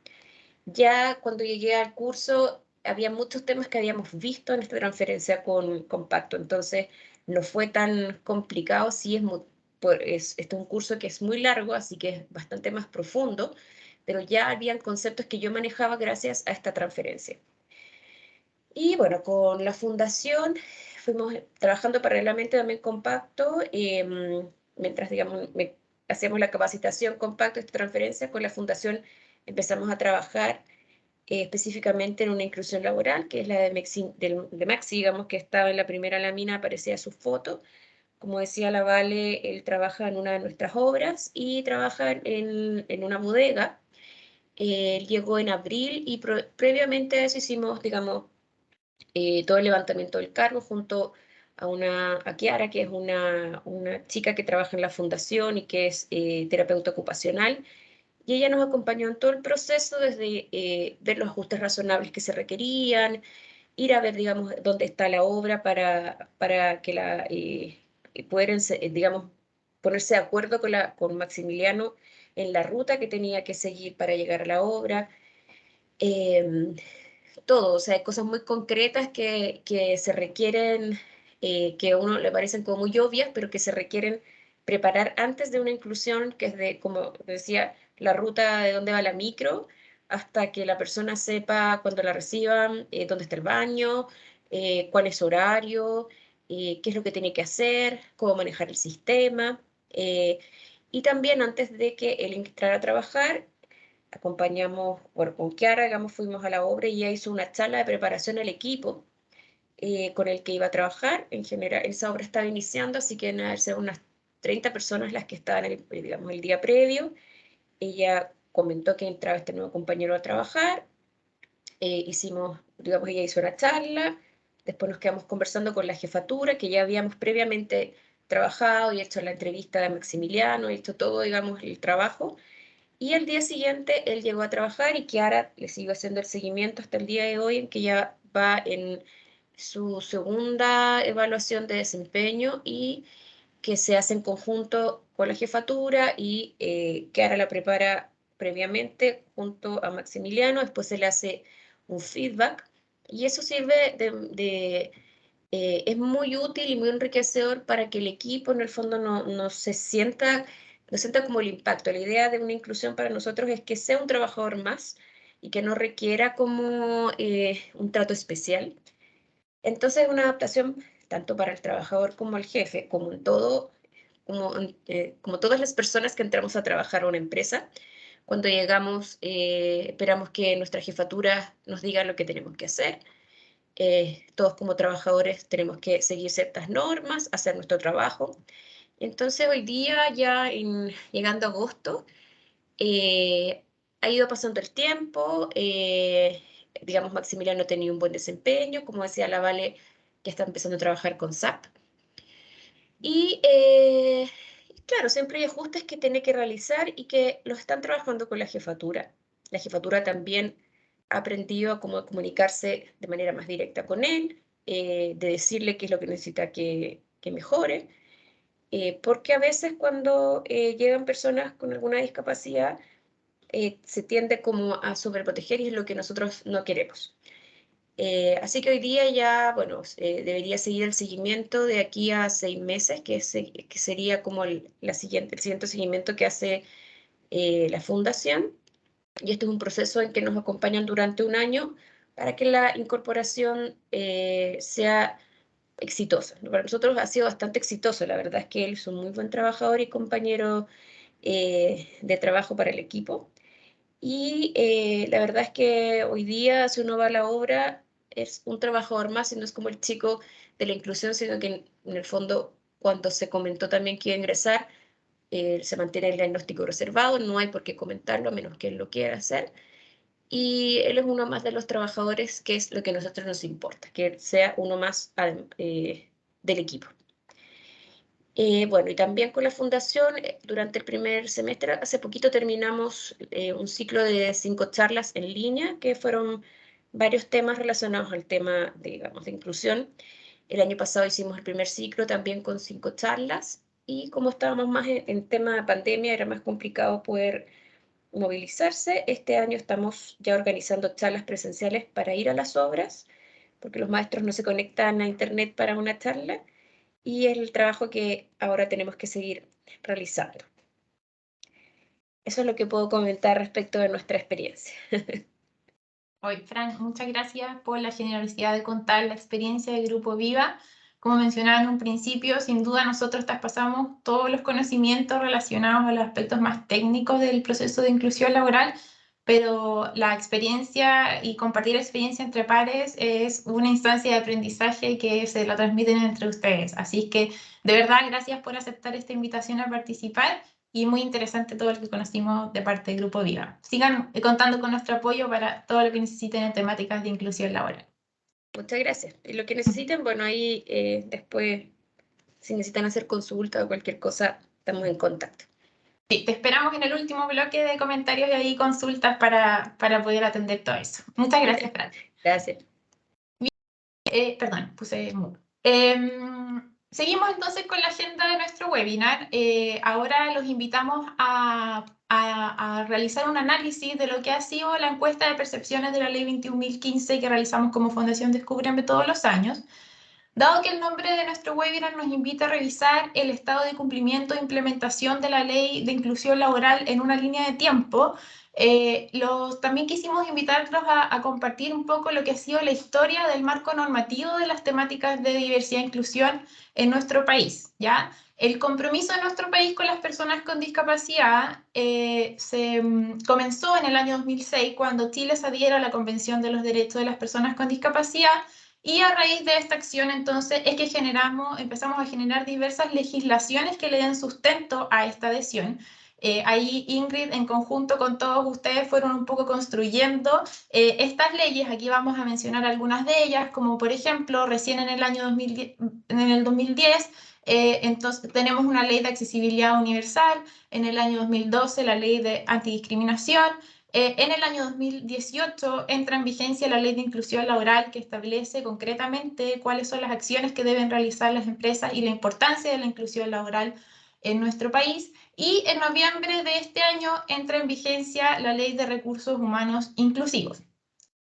Ya cuando llegué al curso, había muchos temas que habíamos visto en esta transferencia con Pacto, entonces no fue tan complicado. Sí, este es un curso que es muy largo, así que es bastante más profundo, pero ya habían conceptos que yo manejaba gracias a esta transferencia. Y bueno, con la fundación fuimos trabajando paralelamente también con Pacto, mientras, digamos, hacíamos la capacitación con Pacto, esta transferencia, con la fundación empezamos a trabajar específicamente en una inclusión laboral, que es la de Maxi, digamos, que estaba en la primera lámina, aparecía su foto. Como decía la Vale, él trabaja en una de nuestras obras y trabaja en una bodega. Él llegó en abril y previamente a eso hicimos, digamos, todo el levantamiento del cargo junto a Kiara, que es una chica que trabaja en la fundación y que es terapeuta ocupacional. Y ella nos acompañó en todo el proceso, desde ver los ajustes razonables que se requerían, ir a ver, digamos, dónde está la obra para que poder, digamos, ponerse de acuerdo con Maximiliano en la ruta que tenía que seguir para llegar a la obra. Todo, o sea, hay cosas muy concretas que se requieren, que a uno le parecen como muy obvias, pero que se requieren preparar antes de una inclusión, que es de, como decía, la ruta de dónde va la micro, hasta que la persona sepa cuando la reciban, dónde está el baño, cuál es su horario, qué es lo que tiene que hacer, cómo manejar el sistema. Y también antes de que él entrara a trabajar, acompañamos, bueno, con Kiara, digamos, fuimos a la obra y ella hizo una charla de preparación al equipo con el que iba a trabajar. En general, esa obra estaba iniciando, así que deben ser unas 30 personas las que estaban, digamos, el día previo. Ella comentó que entraba este nuevo compañero a trabajar. Hicimos, digamos, ella hizo una charla. Después nos quedamos conversando con la jefatura, que ya habíamos previamente trabajado y hecho la entrevista de Maximiliano, y hecho todo, digamos, el trabajo. Y al día siguiente él llegó a trabajar y Kiara le sigue haciendo el seguimiento hasta el día de hoy, en que ya va en su segunda evaluación de desempeño y que se hace en conjunto con la jefatura y Kiara la prepara previamente junto a Maximiliano. Después se le hace un feedback y eso sirve es muy útil y muy enriquecedor para que el equipo en el fondo no sienta como el impacto. La idea de una inclusión para nosotros es que sea un trabajador más y que no requiera como un trato especial. Entonces es una adaptación tanto para el trabajador como el jefe, como en todo, como todas las personas que entramos a trabajar a una empresa. Cuando llegamos, esperamos que nuestra jefatura nos diga lo que tenemos que hacer. Todos como trabajadores tenemos que seguir ciertas normas, hacer nuestro trabajo. Entonces hoy día, ya llegando a agosto, ha ido pasando el tiempo, digamos, Maximiliano ha tenido un buen desempeño, como decía la Vale, que está empezando a trabajar con SAP. Y claro, siempre hay ajustes que tiene que realizar y que los están trabajando con la jefatura. La jefatura también ha aprendido a cómo comunicarse de manera más directa con él, de decirle qué es lo que necesita que mejore, porque a veces cuando llegan personas con alguna discapacidad, se tiende como a sobreproteger y es lo que nosotros no queremos. Así que hoy día ya, bueno, debería seguir el seguimiento de aquí a 6 meses, que sería como el siguiente seguimiento que hace la fundación. Y este es un proceso en que nos acompañan durante un año para que la incorporación sea exitosa. Para nosotros ha sido bastante exitoso. La verdad es que él es un muy buen trabajador y compañero de trabajo para el equipo. Y la verdad es que hoy día, si uno va a la obra, es un trabajador más y no es como el chico de la inclusión, sino que en el fondo, cuando se comentó también que iba a ingresar, se mantiene el diagnóstico reservado, no hay por qué comentarlo a menos que él lo quiera hacer. y él es uno más de los trabajadores, que es lo que a nosotros nos importa, que sea uno más del equipo. Bueno, y también con la fundación, durante el primer semestre, hace poquito terminamos un ciclo de 5 charlas en línea, que fueron varios temas relacionados al tema, digamos, de inclusión. El año pasado hicimos el primer ciclo también con 5 charlas, y como estábamos más en tema de pandemia, era más complicado poder movilizarse. Este año estamos ya organizando charlas presenciales para ir a las obras, porque los maestros no se conectan a internet para una charla, y es el trabajo que ahora tenemos que seguir realizando. Eso es lo que puedo comentar respecto de nuestra experiencia. Hoy, Fran, muchas gracias por la generosidad de contar la experiencia del Grupo Viva. Como mencionaba en un principio, sin duda nosotros traspasamos todos los conocimientos relacionados a los aspectos más técnicos del proceso de inclusión laboral, pero la experiencia y compartir experiencia entre pares es una instancia de aprendizaje que se la transmiten entre ustedes. Así que, de verdad, gracias por aceptar esta invitación a participar. Y muy interesante todo lo que conocimos de parte del Grupo Viva. Sigan contando con nuestro apoyo para todo lo que necesiten en temáticas de inclusión laboral. Muchas gracias. Y lo que necesiten, bueno, ahí después, si necesitan hacer consulta o cualquier cosa, estamos en contacto. Sí, te esperamos en el último bloque de comentarios y ahí consultas para poder atender todo eso. Muchas gracias, Fran. Gracias. Perdón, puse mudo. Seguimos entonces con la agenda de nuestro webinar. Ahora los invitamos a realizar un análisis de lo que ha sido la encuesta de percepciones de la Ley 21.015 que realizamos como Fundación Descúbreme todos los años. Dado que el nombre de nuestro webinar nos invita a revisar el estado de cumplimiento e implementación de la Ley de Inclusión Laboral en una línea de tiempo, también quisimos invitarlos a compartir un poco lo que ha sido la historia del marco normativo de las temáticas de diversidad e inclusión en nuestro país, ¿ya? El compromiso de nuestro país con las personas con discapacidad comenzó en el año 2006, cuando Chile se adhiere a la Convención de los Derechos de las Personas con Discapacidad, y a raíz de esta acción, entonces, es que empezamos a generar diversas legislaciones que le den sustento a esta adhesión. Ahí Ingrid, en conjunto con todos ustedes, fueron un poco construyendo estas leyes. Aquí vamos a mencionar algunas de ellas, como por ejemplo, recién en el año 2010, entonces tenemos una ley de accesibilidad universal, en el año 2012 la ley de antidiscriminación, en el año 2018 entra en vigencia la Ley de Inclusión Laboral, que establece concretamente cuáles son las acciones que deben realizar las empresas y la importancia de la inclusión laboral en nuestro país. Y en noviembre de este año entra en vigencia la Ley de Recursos Humanos Inclusivos.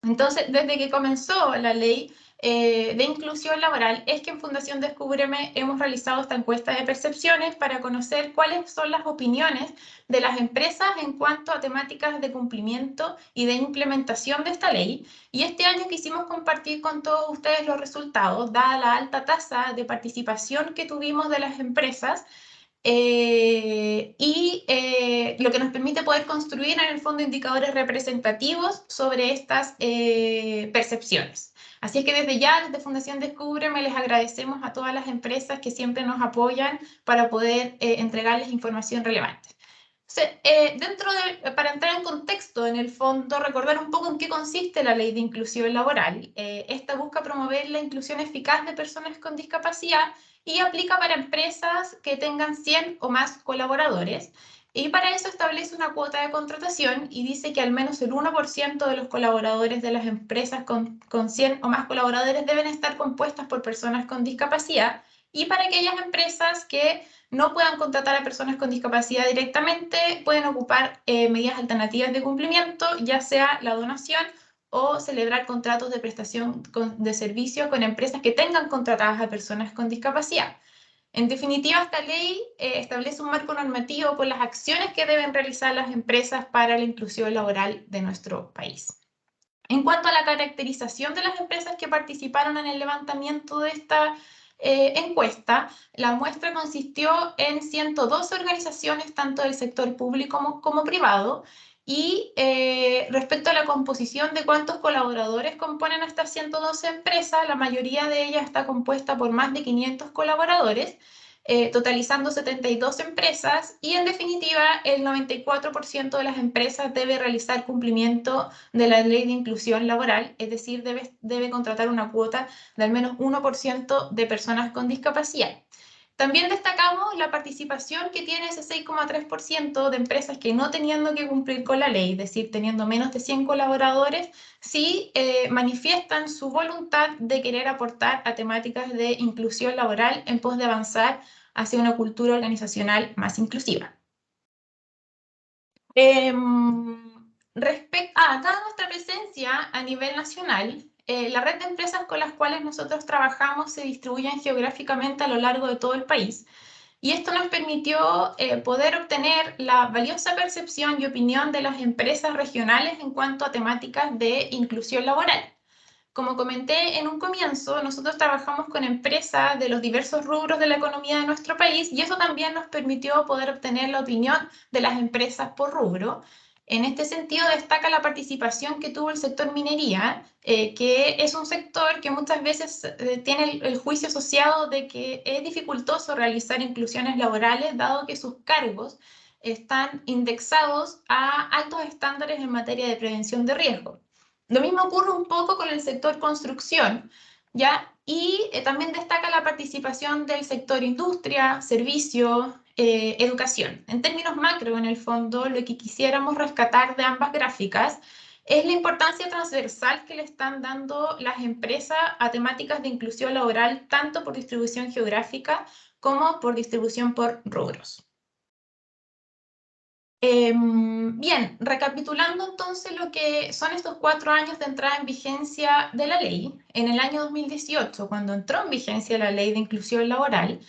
Entonces, desde que comenzó la Ley de Inclusión Laboral, es que en Fundación Descúbreme hemos realizado esta encuesta de percepciones para conocer cuáles son las opiniones de las empresas en cuanto a temáticas de cumplimiento y de implementación de esta ley. Y este año quisimos compartir con todos ustedes los resultados, dada la alta tasa de participación que tuvimos de las empresas, lo que nos permite poder construir en el fondo indicadores representativos sobre estas percepciones. Así es que desde ya, desde Fundación Descúbreme, les agradecemos a todas las empresas que siempre nos apoyan para poder entregarles información relevante. Para entrar en contexto, en el fondo, recordar un poco en qué consiste la Ley de Inclusión Laboral. Esta busca promover la inclusión eficaz de personas con discapacidad y aplica para empresas que tengan 100 o más colaboradores. Y para eso establece una cuota de contratación y dice que al menos el 1% de los colaboradores de las empresas con 100 o más colaboradores deben estar compuestas por personas con discapacidad. Y para aquellas empresas que no puedan contratar a personas con discapacidad directamente, pueden ocupar medidas alternativas de cumplimiento, ya sea la donación o celebrar contratos de prestación de servicio con empresas que tengan contratadas a personas con discapacidad. En definitiva, esta ley establece un marco normativo por las acciones que deben realizar las empresas para la inclusión laboral de nuestro país. En cuanto a la caracterización de las empresas que participaron en el levantamiento de esta encuesta, la muestra consistió en 112 organizaciones, tanto del sector público como privado, y respecto a la composición de cuántos colaboradores componen estas 112 empresas, la mayoría de ellas está compuesta por más de 500 colaboradores, totalizando 72 empresas, y en definitiva el 94% de las empresas debe realizar cumplimiento de la ley de inclusión laboral, es decir, debe contratar una cuota de al menos 1% de personas con discapacidad. También destacamos la participación que tiene ese 6,3% de empresas que no teniendo que cumplir con la ley, es decir, teniendo menos de 100 colaboradores, sí manifiestan su voluntad de querer aportar a temáticas de inclusión laboral en pos de avanzar hacia una cultura organizacional más inclusiva. Dada nuestra presencia a nivel nacional, la red de empresas con las cuales nosotros trabajamos se distribuyen geográficamente a lo largo de todo el país. Y esto nos permitió poder obtener la valiosa percepción y opinión de las empresas regionales en cuanto a temáticas de inclusión laboral. Como comenté en un comienzo, nosotros trabajamos con empresas de los diversos rubros de la economía de nuestro país, y eso también nos permitió poder obtener la opinión de las empresas por rubro. En este sentido, destaca la participación que tuvo el sector minería, que es un sector que muchas veces tiene el juicio asociado de que es dificultoso realizar inclusiones laborales, dado que sus cargos están indexados a altos estándares en materia de prevención de riesgo. Lo mismo ocurre un poco con el sector construcción, ¿ya? Y también destaca la participación del sector industria, servicio, educación. En términos macro, en el fondo, lo que quisiéramos rescatar de ambas gráficas es la importancia transversal que le están dando las empresas a temáticas de inclusión laboral, tanto por distribución geográfica como por distribución por rubros. Bien, recapitulando entonces lo que son estos 4 años de entrada en vigencia de la ley, en el año 2018, cuando entró en vigencia la ley de inclusión laboral,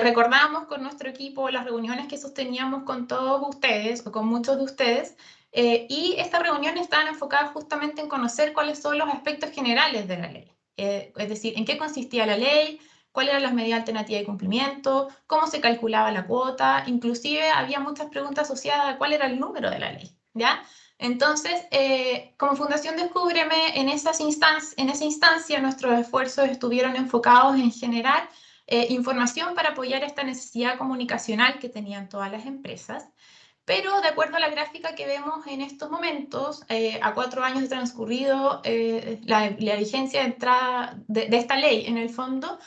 recordamos con nuestro equipo las reuniones que sosteníamos con todos ustedes o con muchos de ustedes, y estas reuniones estaban enfocadas justamente en conocer cuáles son los aspectos generales de la ley, es decir, en qué consistía la ley, cuáles eran las medidas alternativas de cumplimiento, cómo se calculaba la cuota, inclusive había muchas preguntas asociadas a cuál era el número de la ley, ¿ya? Entonces, como Fundación Descúbreme, en esa instancia nuestros esfuerzos estuvieron enfocados en generar información para apoyar esta necesidad comunicacional que tenían todas las empresas. Pero de acuerdo a la gráfica que vemos en estos momentos, a 4 años de transcurrido la vigencia de entrada de esta ley, en el fondo,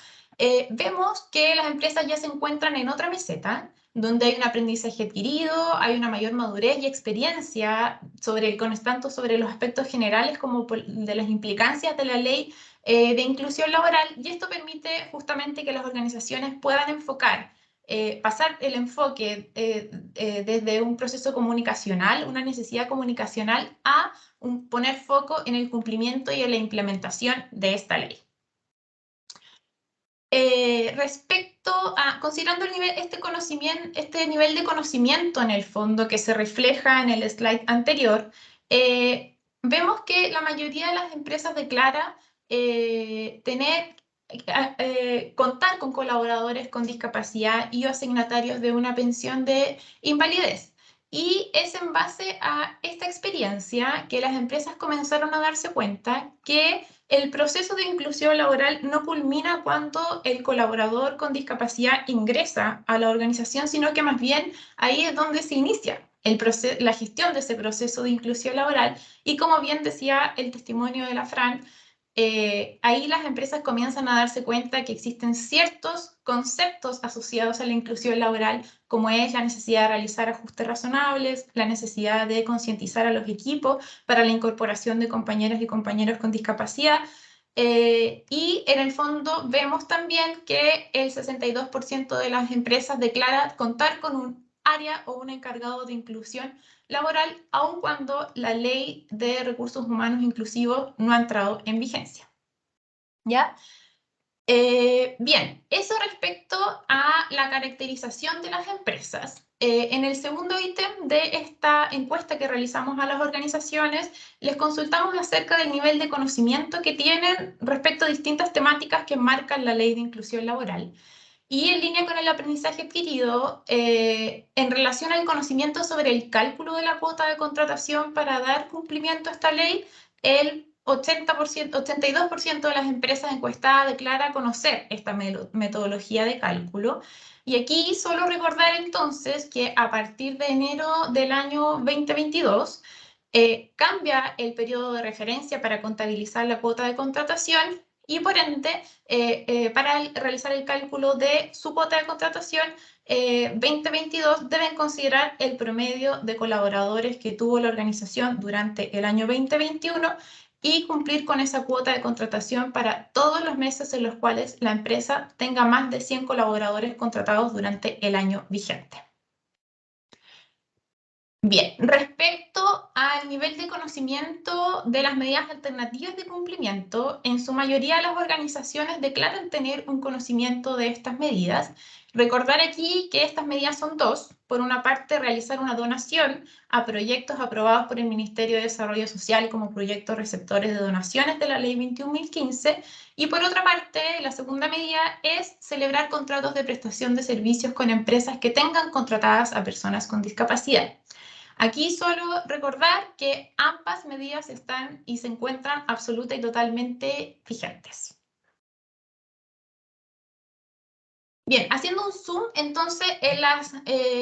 vemos que las empresas ya se encuentran en otra meseta, donde hay un aprendizaje adquirido, hay una mayor madurez y experiencia tanto sobre los aspectos generales como de las implicancias de la ley de inclusión laboral, y esto permite justamente que las organizaciones puedan pasar el enfoque desde un proceso comunicacional, una necesidad comunicacional, a poner foco en el cumplimiento y en la implementación de esta ley. Considerando este nivel de conocimiento en el fondo que se refleja en el slide anterior, vemos que la mayoría de las empresas declara contar con colaboradores con discapacidad y asignatarios de una pensión de invalidez. Y es en base a esta experiencia que las empresas comenzaron a darse cuenta que el proceso de inclusión laboral no culmina cuando el colaborador con discapacidad ingresa a la organización, sino que más bien ahí es donde se inicia la gestión de ese proceso de inclusión laboral. Y como bien decía el testimonio de la Fran, ahí las empresas comienzan a darse cuenta que existen ciertos conceptos asociados a la inclusión laboral, como es la necesidad de realizar ajustes razonables, la necesidad de concientizar a los equipos para la incorporación de compañeras y compañeros con discapacidad. Y en el fondo vemos también que el 62% de las empresas declara contar con un área o un encargado de inclusión laboral, aun cuando la ley de recursos humanos inclusivos no ha entrado en vigencia. ¿Ya? Bien, eso respecto a la caracterización de las empresas. En el segundo ítem de esta encuesta que realizamos a las organizaciones, les consultamos acerca del nivel de conocimiento que tienen respecto a distintas temáticas que marcan la ley de inclusión laboral. Y en línea con el aprendizaje adquirido, en relación al conocimiento sobre el cálculo de la cuota de contratación para dar cumplimiento a esta ley, el 82% de las empresas encuestadas declara conocer esta metodología de cálculo. Y aquí solo recordar entonces que a partir de enero del año 2022 cambia el periodo de referencia para contabilizar la cuota de contratación y por ende, para realizar el cálculo de su cuota de contratación, 2022 deben considerar el promedio de colaboradores que tuvo la organización durante el año 2021 y cumplir con esa cuota de contratación para todos los meses en los cuales la empresa tenga más de 100 colaboradores contratados durante el año vigente. Bien, respecto al nivel de conocimiento de las medidas alternativas de cumplimiento, en su mayoría las organizaciones declaran tener un conocimiento de estas medidas. Recordar aquí que estas medidas son dos. Por una parte, realizar una donación a proyectos aprobados por el Ministerio de Desarrollo Social como proyectos receptores de donaciones de la Ley 21.015. Y por otra parte, la segunda medida es celebrar contratos de prestación de servicios con empresas que tengan contratadas a personas con discapacidad. Aquí solo recordar que ambas medidas están y se encuentran absoluta y totalmente vigentes. Bien, haciendo un zoom, entonces, en las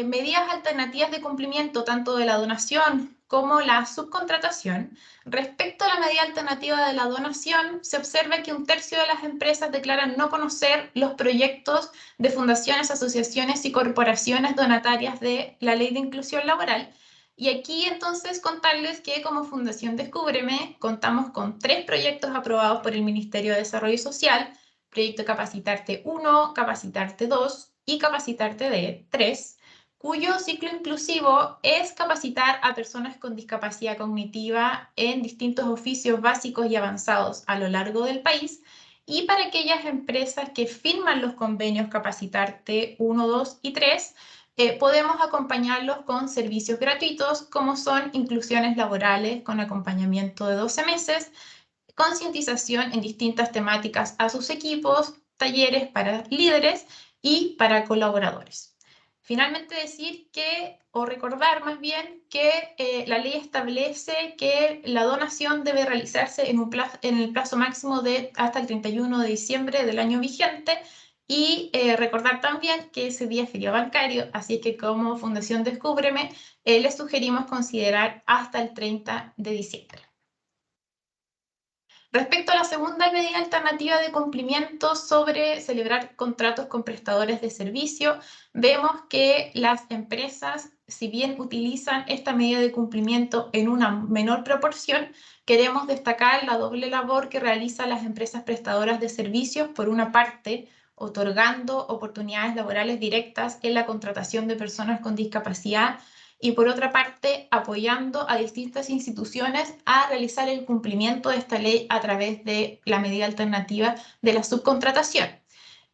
medidas alternativas de cumplimiento, tanto de la donación como la subcontratación, respecto a la medida alternativa de la donación, se observa que 1/3 de las empresas declaran no conocer los proyectos de fundaciones, asociaciones y corporaciones donatarias de la Ley de Inclusión Laboral. Y aquí entonces contarles que como Fundación Descúbreme contamos con 3 proyectos aprobados por el Ministerio de Desarrollo Social, proyecto Capacitarte 1, Capacitarte 2 y Capacitarte 3, cuyo ciclo inclusivo es capacitar a personas con discapacidad cognitiva en distintos oficios básicos y avanzados a lo largo del país, y para aquellas empresas que firman los convenios Capacitarte 1, 2 y 3, podemos acompañarlos con servicios gratuitos como son inclusiones laborales con acompañamiento de 12 meses, concientización en distintas temáticas a sus equipos, talleres para líderes y para colaboradores. Finalmente decir que, o recordar más bien, que la ley establece que la donación debe realizarse en el plazo máximo de hasta el 31 de diciembre del año vigente. Y recordar también que ese día es feriado bancario, así que como Fundación Descúbreme, les sugerimos considerar hasta el 30 de diciembre. Respecto a la segunda medida alternativa de cumplimiento sobre celebrar contratos con prestadores de servicio, vemos que las empresas, si bien utilizan esta medida de cumplimiento en una menor proporción, queremos destacar la doble labor que realizan las empresas prestadoras de servicios, por una parte, otorgando oportunidades laborales directas en la contratación de personas con discapacidad, y por otra parte, apoyando a distintas instituciones a realizar el cumplimiento de esta ley a través de la medida alternativa de la subcontratación.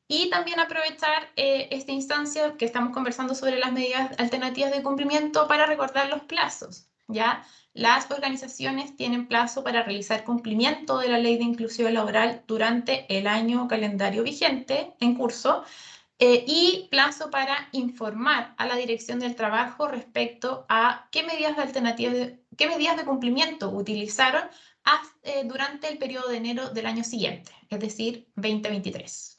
Y también aprovechar esta instancia que estamos conversando sobre las medidas alternativas de cumplimiento para recordar los plazos, ¿ya? Las organizaciones tienen plazo para realizar cumplimiento de la Ley de Inclusión Laboral durante el año calendario vigente en curso, y plazo para informar a la Dirección del Trabajo respecto a qué medidas de cumplimiento utilizaron durante el periodo de enero del año siguiente, es decir, 2023.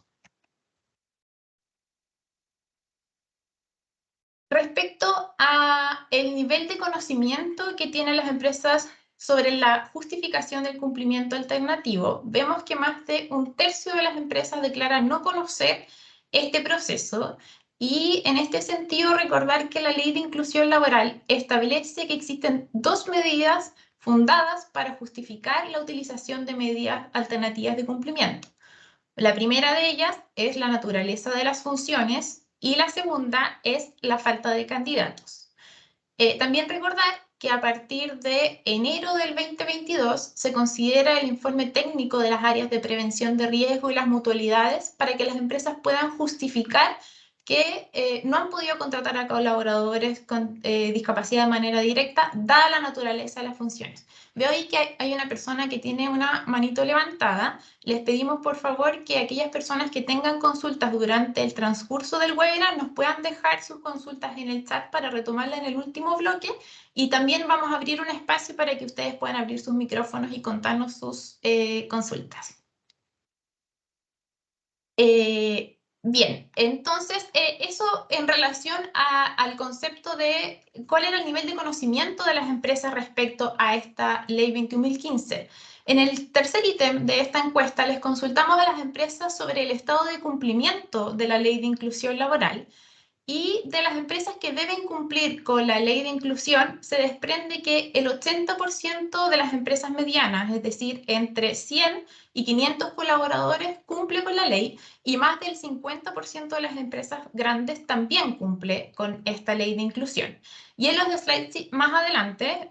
Respecto a el nivel de conocimiento que tienen las empresas sobre la justificación del cumplimiento alternativo, vemos que más de 1/3 de las empresas declaran no conocer este proceso, y en este sentido recordar que la Ley de Inclusión Laboral establece que existen 2 medidas fundadas para justificar la utilización de medidas alternativas de cumplimiento. La primera de ellas es la naturaleza de las funciones y la segunda es la falta de candidatos. También recordar que a partir de enero del 2022 se considera el informe técnico de las áreas de prevención de riesgo y las mutualidades para que las empresas puedan justificar que no han podido contratar a colaboradores con discapacidad de manera directa, dada la naturaleza de las funciones. Veo ahí que hay una persona que tiene una manito levantada. Les pedimos por favor que aquellas personas que tengan consultas durante el transcurso del webinar nos puedan dejar sus consultas en el chat para retomarla en el último bloque, y también vamos a abrir un espacio para que ustedes puedan abrir sus micrófonos y contarnos sus consultas. Bien, entonces eso en relación al concepto de cuál era el nivel de conocimiento de las empresas respecto a esta ley 21.015. En el tercer ítem de esta encuesta les consultamos a las empresas sobre el estado de cumplimiento de la ley de inclusión laboral. Y de las empresas que deben cumplir con la ley de inclusión, se desprende que el 80% de las empresas medianas, es decir, entre 100 y 500 colaboradores, cumple con la ley, y más del 50% de las empresas grandes también cumple con esta ley de inclusión. Y en los slides más adelante,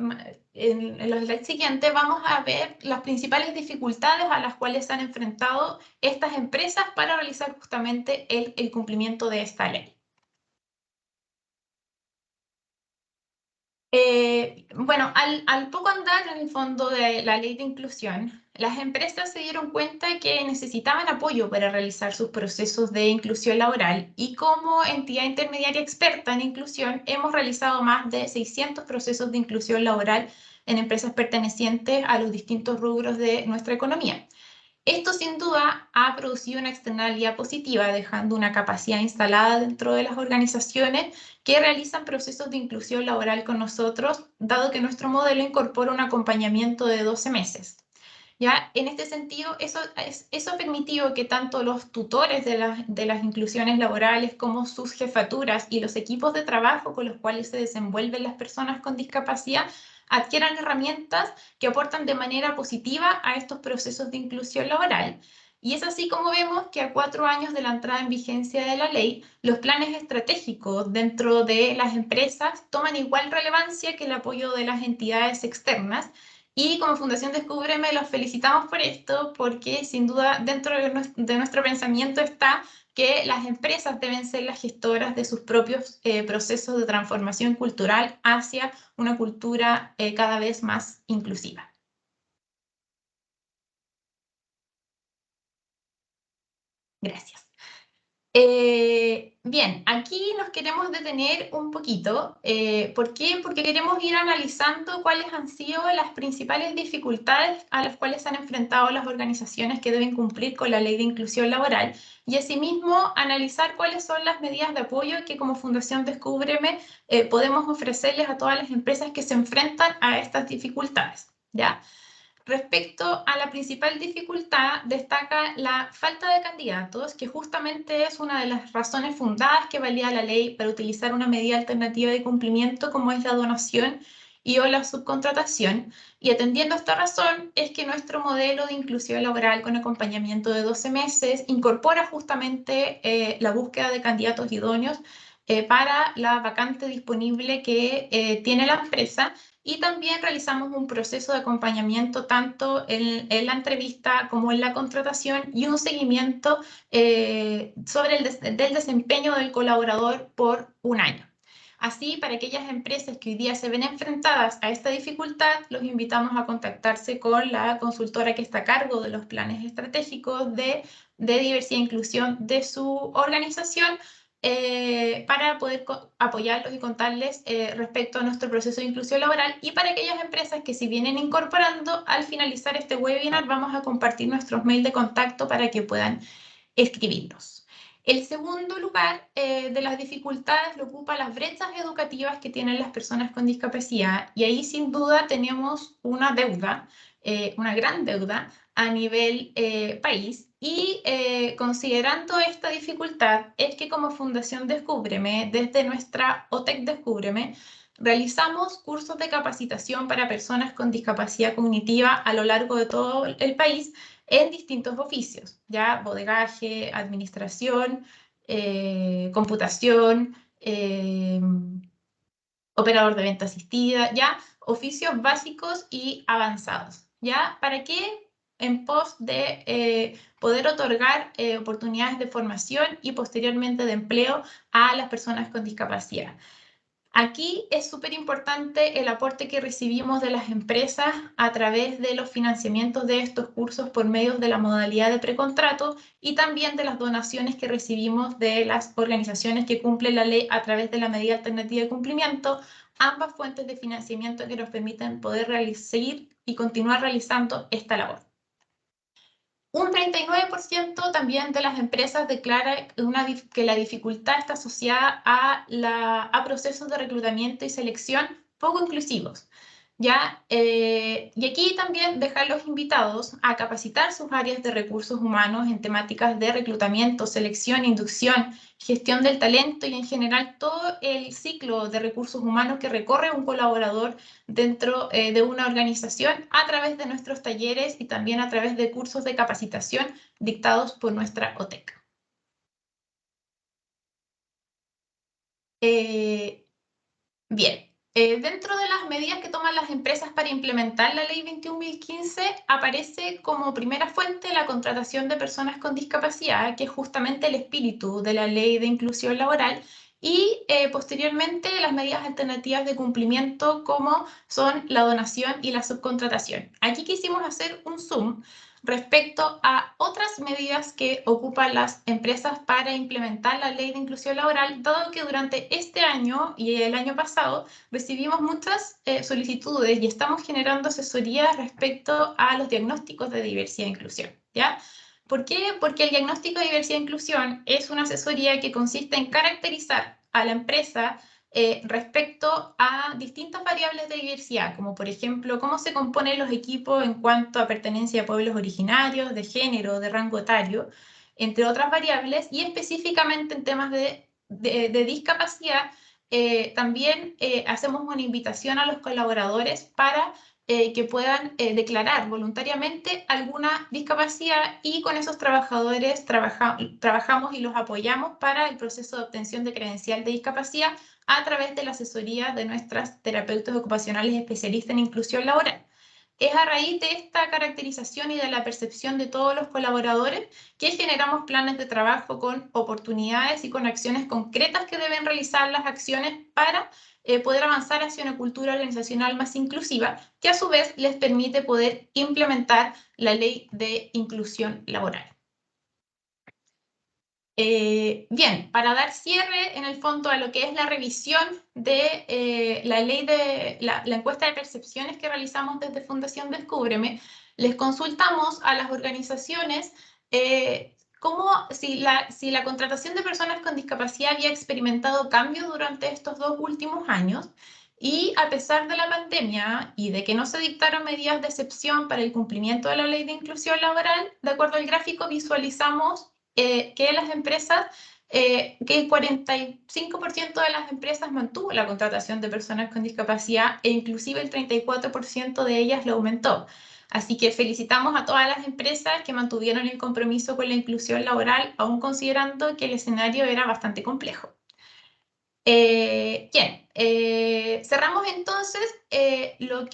en los slides siguientes, vamos a ver las principales dificultades a las cuales se han enfrentado estas empresas para realizar justamente el cumplimiento de esta ley. Bueno, al poco andar en el fondo de la ley de inclusión, las empresas se dieron cuenta que necesitaban apoyo para realizar sus procesos de inclusión laboral, y como entidad intermediaria experta en inclusión hemos realizado más de 600 procesos de inclusión laboral en empresas pertenecientes a los distintos rubros de nuestra economía. Esto sin duda ha producido una externalidad positiva, dejando una capacidad instalada dentro de las organizaciones que realizan procesos de inclusión laboral con nosotros, dado que nuestro modelo incorpora un acompañamiento de 12 meses. ¿Ya? En este sentido, eso ha permitido que tanto los tutores de las inclusiones laborales como sus jefaturas y los equipos de trabajo con los cuales se desenvuelven las personas con discapacidad adquieran herramientas que aportan de manera positiva a estos procesos de inclusión laboral. Y es así como vemos que a 4 años de la entrada en vigencia de la ley, los planes estratégicos dentro de las empresas toman igual relevancia que el apoyo de las entidades externas. Y como Fundación Descúbreme los felicitamos por esto, porque sin duda dentro de nuestro pensamiento está que las empresas deben ser las gestoras de sus propios procesos de transformación cultural hacia una cultura cada vez más inclusiva. Gracias. Bien, aquí nos queremos detener un poquito. ¿Por qué? Porque queremos ir analizando cuáles han sido las principales dificultades a las cuales se han enfrentado las organizaciones que deben cumplir con la ley de inclusión laboral, y asimismo analizar cuáles son las medidas de apoyo que como Fundación Descúbreme podemos ofrecerles a todas las empresas que se enfrentan a estas dificultades, ¿ya? Respecto a la principal dificultad, destaca la falta de candidatos, que justamente es una de las razones fundadas que valida la ley para utilizar una medida alternativa de cumplimiento como es la donación y o la subcontratación. Y atendiendo a esta razón es que nuestro modelo de inclusión laboral con acompañamiento de 12 meses incorpora justamente la búsqueda de candidatos idóneos para la vacante disponible que tiene la empresa. Y también realizamos un proceso de acompañamiento tanto en la entrevista como en la contratación, y un seguimiento sobre del desempeño del colaborador por un año. Así, para aquellas empresas que hoy día se ven enfrentadas a esta dificultad, los invitamos a contactarse con la consultora que está a cargo de los planes estratégicos de diversidad e inclusión de su organización, para poder apoyarlos y contarles respecto a nuestro proceso de inclusión laboral. Y para aquellas empresas que se vienen incorporando, al finalizar este webinar vamos a compartir nuestros mails de contacto para que puedan escribirnos. El segundo lugar de las dificultades lo ocupa las brechas educativas que tienen las personas con discapacidad, y ahí sin duda tenemos una deuda, una gran deuda a nivel país. Y considerando esta dificultad es que como Fundación Descúbreme, desde nuestra OTEC Descúbreme, realizamos cursos de capacitación para personas con discapacidad cognitiva a lo largo de todo el país en distintos oficios, ya bodegaje, administración, computación, operador de venta asistida, ya oficios básicos y avanzados. ¿Ya? ¿Para qué en pos de poder otorgar oportunidades de formación y posteriormente de empleo a las personas con discapacidad. Aquí es súper importante el aporte que recibimos de las empresas a través de los financiamientos de estos cursos por medio de la modalidad de precontrato y también de las donaciones que recibimos de las organizaciones que cumplen la ley a través de la medida alternativa de cumplimiento, ambas fuentes de financiamiento que nos permiten poder seguir y continuar realizando esta labor. Un 39% también de las empresas declara que la dificultad está asociada a procesos de reclutamiento y selección poco inclusivos. ¿Ya? Y aquí también dejar los invitados a capacitar sus áreas de recursos humanos en temáticas de reclutamiento, selección, inducción, gestión del talento y en general todo el ciclo de recursos humanos que recorre un colaborador dentro de una organización a través de nuestros talleres y también a través de cursos de capacitación dictados por nuestra OTEC. Bien. Dentro de las medidas que toman las empresas para implementar la Ley 21.015 aparece como primera fuente la contratación de personas con discapacidad, que es justamente el espíritu de la Ley de Inclusión Laboral, y posteriormente las medidas alternativas de cumplimiento como son la donación y la subcontratación. Aquí quisimos hacer un zoom respecto a otras medidas que ocupan las empresas para implementar la Ley de Inclusión Laboral, dado que durante este año y el año pasado recibimos muchas solicitudes y estamos generando asesorías respecto a los diagnósticos de diversidad e inclusión, ¿ya? ¿Por qué? Porque el diagnóstico de diversidad e inclusión es una asesoría que consiste en caracterizar a la empresa respecto a distintas variables de diversidad, como por ejemplo cómo se componen los equipos en cuanto a pertenencia a pueblos originarios, de género, de rango etario, entre otras variables, y específicamente en temas de discapacidad. También hacemos una invitación a los colaboradores para que puedan declarar voluntariamente alguna discapacidad y con esos trabajadores trabajamos y los apoyamos para el proceso de obtención de credencial de discapacidad a través de la asesoría de nuestras terapeutas ocupacionales especialistas en inclusión laboral. Es a raíz de esta caracterización y de la percepción de todos los colaboradores que generamos planes de trabajo con oportunidades y con acciones concretas que deben realizar las acciones para poder avanzar hacia una cultura organizacional más inclusiva, que a su vez les permite poder implementar la ley de inclusión laboral. Bien, para dar cierre en el fondo a lo que es la revisión de la ley de la encuesta de percepciones que realizamos desde Fundación Descúbreme, les consultamos a las organizaciones si la contratación de personas con discapacidad había experimentado cambios durante estos 2 últimos años. Y a pesar de la pandemia y de que no se dictaron medidas de excepción para el cumplimiento de la ley de inclusión laboral, de acuerdo al gráfico visualizamos que las empresas, que el 45% de las empresas mantuvo la contratación de personas con discapacidad e inclusive el 34% de ellas lo aumentó. Así que felicitamos a todas las empresas que mantuvieron el compromiso con la inclusión laboral, aún considerando que el escenario era bastante complejo. Bien, cerramos entonces lo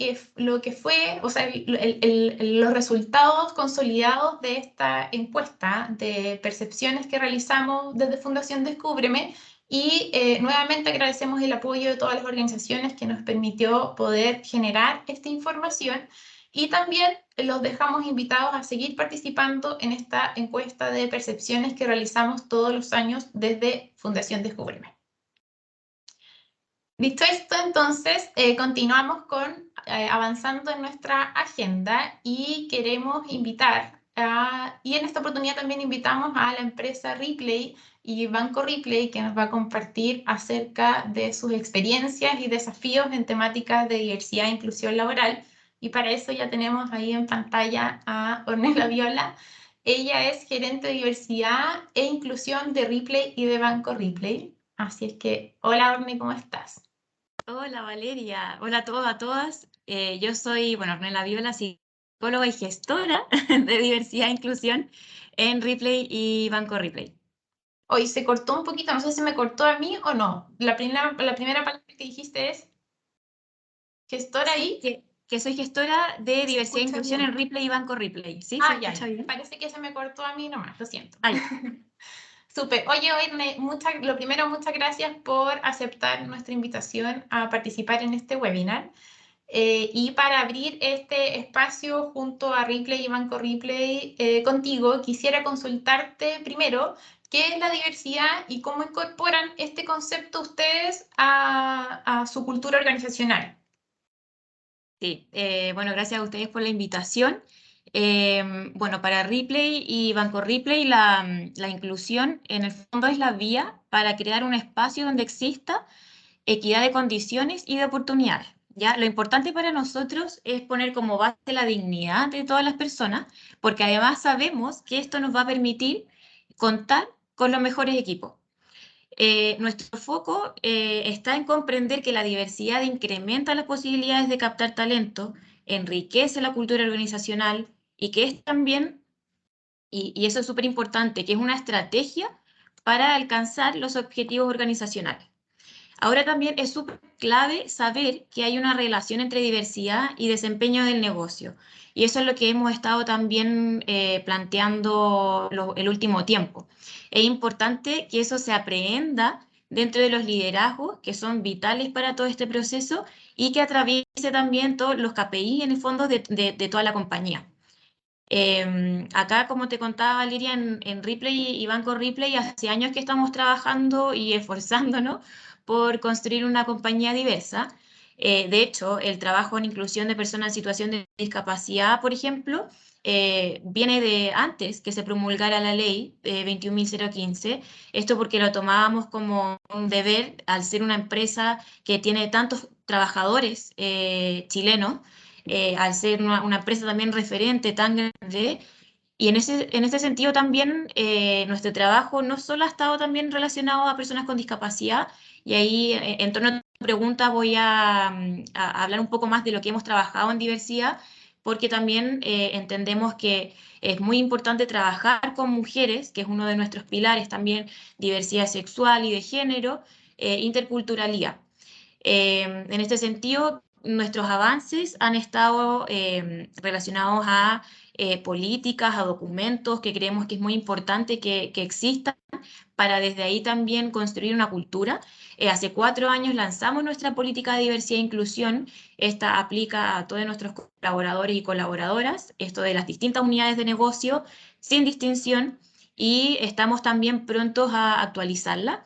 que fue, o sea, los resultados consolidados de esta encuesta de percepciones que realizamos desde Fundación Descúbreme y nuevamente agradecemos el apoyo de todas las organizaciones que nos permitió poder generar esta información y también los dejamos invitados a seguir participando en esta encuesta de percepciones que realizamos todos los años desde Fundación Descúbreme. Dicho esto, entonces, continuamos avanzando en nuestra agenda y queremos invitar, y en esta oportunidad también invitamos a la empresa Ripley y Banco Ripley, que nos va a compartir acerca de sus experiencias y desafíos en temáticas de diversidad e inclusión laboral. Y para eso ya tenemos ahí en pantalla a Ornella Viola. Ella es gerente de diversidad e inclusión de Ripley y de Banco Ripley. Así es que, hola Orne, ¿cómo estás? Hola Valeria, hola a todos, a todas. Yo soy, Ornella Viola, psicóloga y gestora de diversidad e inclusión en Ripley y Banco Ripley. Hoy se cortó un poquito, no sé si me cortó a mí o no. La primera palabra que dijiste es gestora y... que soy gestora de diversidad e escucha inclusión bien. en Ripley y Banco Ripley. ¿Sí? Ah, ¿Se ya, escucha bien? parece que se me cortó a mí nomás, lo siento. Ah, ya. Súper. Oye, Orne, lo primero, muchas gracias por aceptar nuestra invitación a participar en este webinar. Y para abrir este espacio junto a Ripley y Banco Ripley contigo, quisiera consultarte primero qué es la diversidad y cómo incorporan este concepto ustedes a su cultura organizacional. Sí, bueno, gracias a ustedes por la invitación. Bueno, para Ripley y Banco Ripley, la inclusión en el fondo es la vía para crear un espacio donde exista equidad de condiciones y de oportunidades. ¿Ya? Lo importante para nosotros es poner como base la dignidad de todas las personas, porque además sabemos que esto nos va a permitir contar con los mejores equipos. Nuestro foco está en comprender que la diversidad incrementa las posibilidades de captar talento, enriquece la cultura organizacional y que es también, y eso es súper importante, que es una estrategia para alcanzar los objetivos organizacionales. Ahora también es súper clave saber que hay una relación entre diversidad y desempeño del negocio. Y eso es lo que hemos estado también planteando el último tiempo. Es importante que eso se aprehenda dentro de los liderazgos que son vitales para todo este proceso y que atraviese también todos los KPI en el fondo de toda la compañía. Acá, como te contaba Valeria, en Ripley y Banco Ripley, hace años que estamos trabajando y esforzándonos por construir una compañía diversa. De hecho, el trabajo en inclusión de personas en situación de discapacidad, por ejemplo, viene de antes que se promulgara la ley 21.015. Esto porque lo tomábamos como un deber al ser una empresa que tiene tantos trabajadores chilenos, al ser una empresa también referente tan grande. Y en ese sentido también nuestro trabajo no solo ha estado también relacionado a personas con discapacidad, y ahí en torno a tu pregunta voy a hablar un poco más de lo que hemos trabajado en diversidad, porque también entendemos que es muy importante trabajar con mujeres, que es uno de nuestros pilares también, diversidad sexual y de género, interculturalidad. En este sentido, nuestros avances han estado relacionados a políticas, a documentos que creemos que es muy importante que existan para desde ahí también construir una cultura. Hace 4 años lanzamos nuestra política de diversidad e inclusión. Esta aplica a todos nuestros colaboradores y colaboradoras, esto de las distintas unidades de negocio, sin distinción, y estamos también prontos a actualizarla.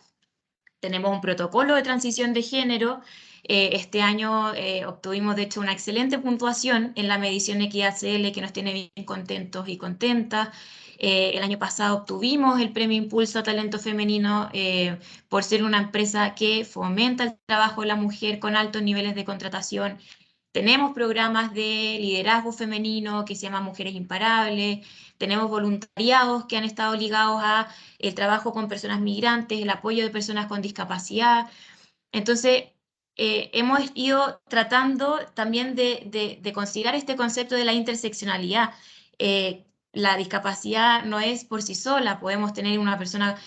Tenemos un protocolo de transición de género. Este año obtuvimos, de hecho, una excelente puntuación en la medición Equidad CL, que nos tiene bien contentos y contentas. El año pasado obtuvimos el premio Impulso a Talento Femenino por ser una empresa que fomenta el trabajo de la mujer con altos niveles de contratación. Tenemos programas de liderazgo femenino que se llaman Mujeres Imparables. Tenemos voluntariados que han estado ligados a el trabajo con personas migrantes, el apoyo de personas con discapacidad. Entonces, hemos ido tratando también de considerar este concepto de la interseccionalidad. La discapacidad no es por sí sola, podemos tener una persona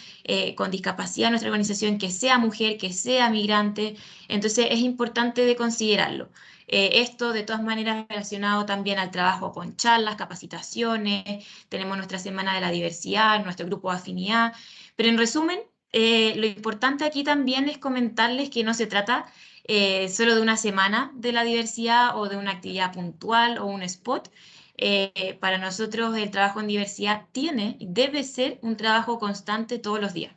con discapacidad en nuestra organización que sea mujer, que sea migrante, entonces es importante de considerarlo. Esto de todas maneras relacionado también al trabajo con charlas, capacitaciones, tenemos nuestra Semana de la Diversidad, nuestro grupo de afinidad, pero en resumen, lo importante aquí también es comentarles que no se trata solo de una semana de la diversidad o de una actividad puntual o un spot. Para nosotros el trabajo en diversidad tiene y debe ser un trabajo constante todos los días.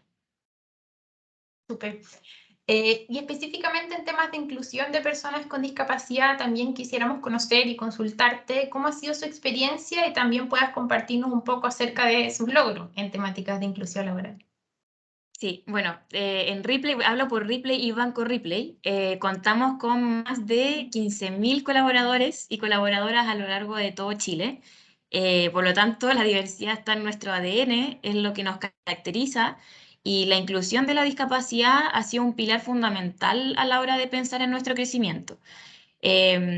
Súper. Y específicamente en temas de inclusión de personas con discapacidad, también quisiéramos conocer y consultarte cómo ha sido su experiencia y también puedas compartirnos un poco acerca de sus logros en temáticas de inclusión laboral. Sí, bueno, en Ripley, hablo por Ripley y Banco Ripley, contamos con más de 15.000 colaboradores y colaboradoras a lo largo de todo Chile. Por lo tanto, la diversidad está en nuestro ADN, es lo que nos caracteriza, y la inclusión de la discapacidad ha sido un pilar fundamental a la hora de pensar en nuestro crecimiento.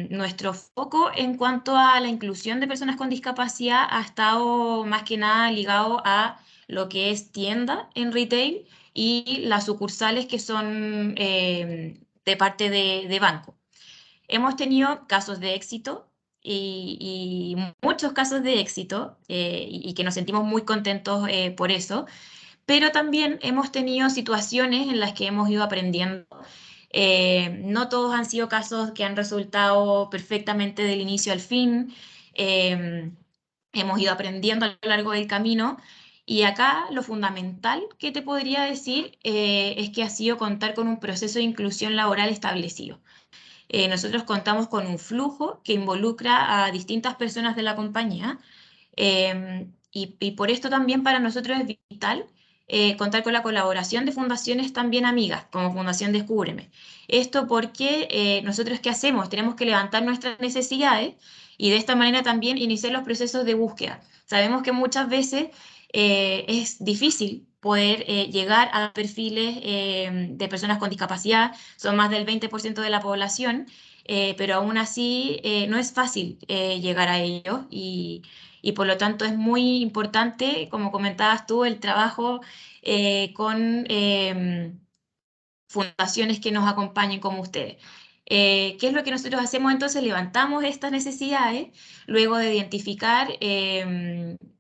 Nuestro foco en cuanto a la inclusión de personas con discapacidad ha estado más que nada ligado a lo que es tienda en retail y las sucursales que son de parte de banco. hemos tenido casos de éxito y muchos casos de éxito y que nos sentimos muy contentos por eso, pero también hemos tenido situaciones en las que hemos ido aprendiendo. No todos han sido casos que han resultado perfectamente del inicio al fin. Hemos ido aprendiendo a lo largo del camino. Y acá lo fundamental que te podría decir es que ha sido contar con un proceso de inclusión laboral establecido. Nosotros contamos con un flujo que involucra a distintas personas de la compañía y por esto también para nosotros es vital contar con la colaboración de fundaciones también amigas, como Fundación Descúbreme. Esto porque nosotros, ¿qué hacemos? Tenemos que levantar nuestras necesidades y de esta manera también iniciar los procesos de búsqueda. Sabemos que muchas veces es difícil poder llegar a perfiles de personas con discapacidad, son más del 20% de la población, pero aún así no es fácil llegar a ellos y por lo tanto es muy importante, como comentabas tú, el trabajo con fundaciones que nos acompañen como ustedes. ¿Qué es lo que nosotros hacemos entonces? Levantamos estas necesidades, luego de identificar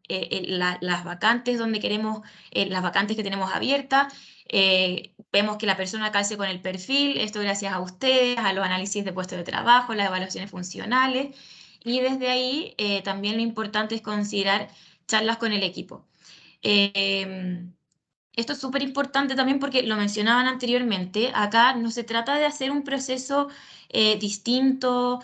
las vacantes donde queremos, las vacantes que tenemos abiertas, vemos que la persona calce con el perfil, esto gracias a ustedes, a los análisis de puestos de trabajo, las evaluaciones funcionales, y desde ahí también lo importante es considerar charlas con el equipo. Esto es súper importante también porque lo mencionaban anteriormente, acá no se trata de hacer un proceso distinto,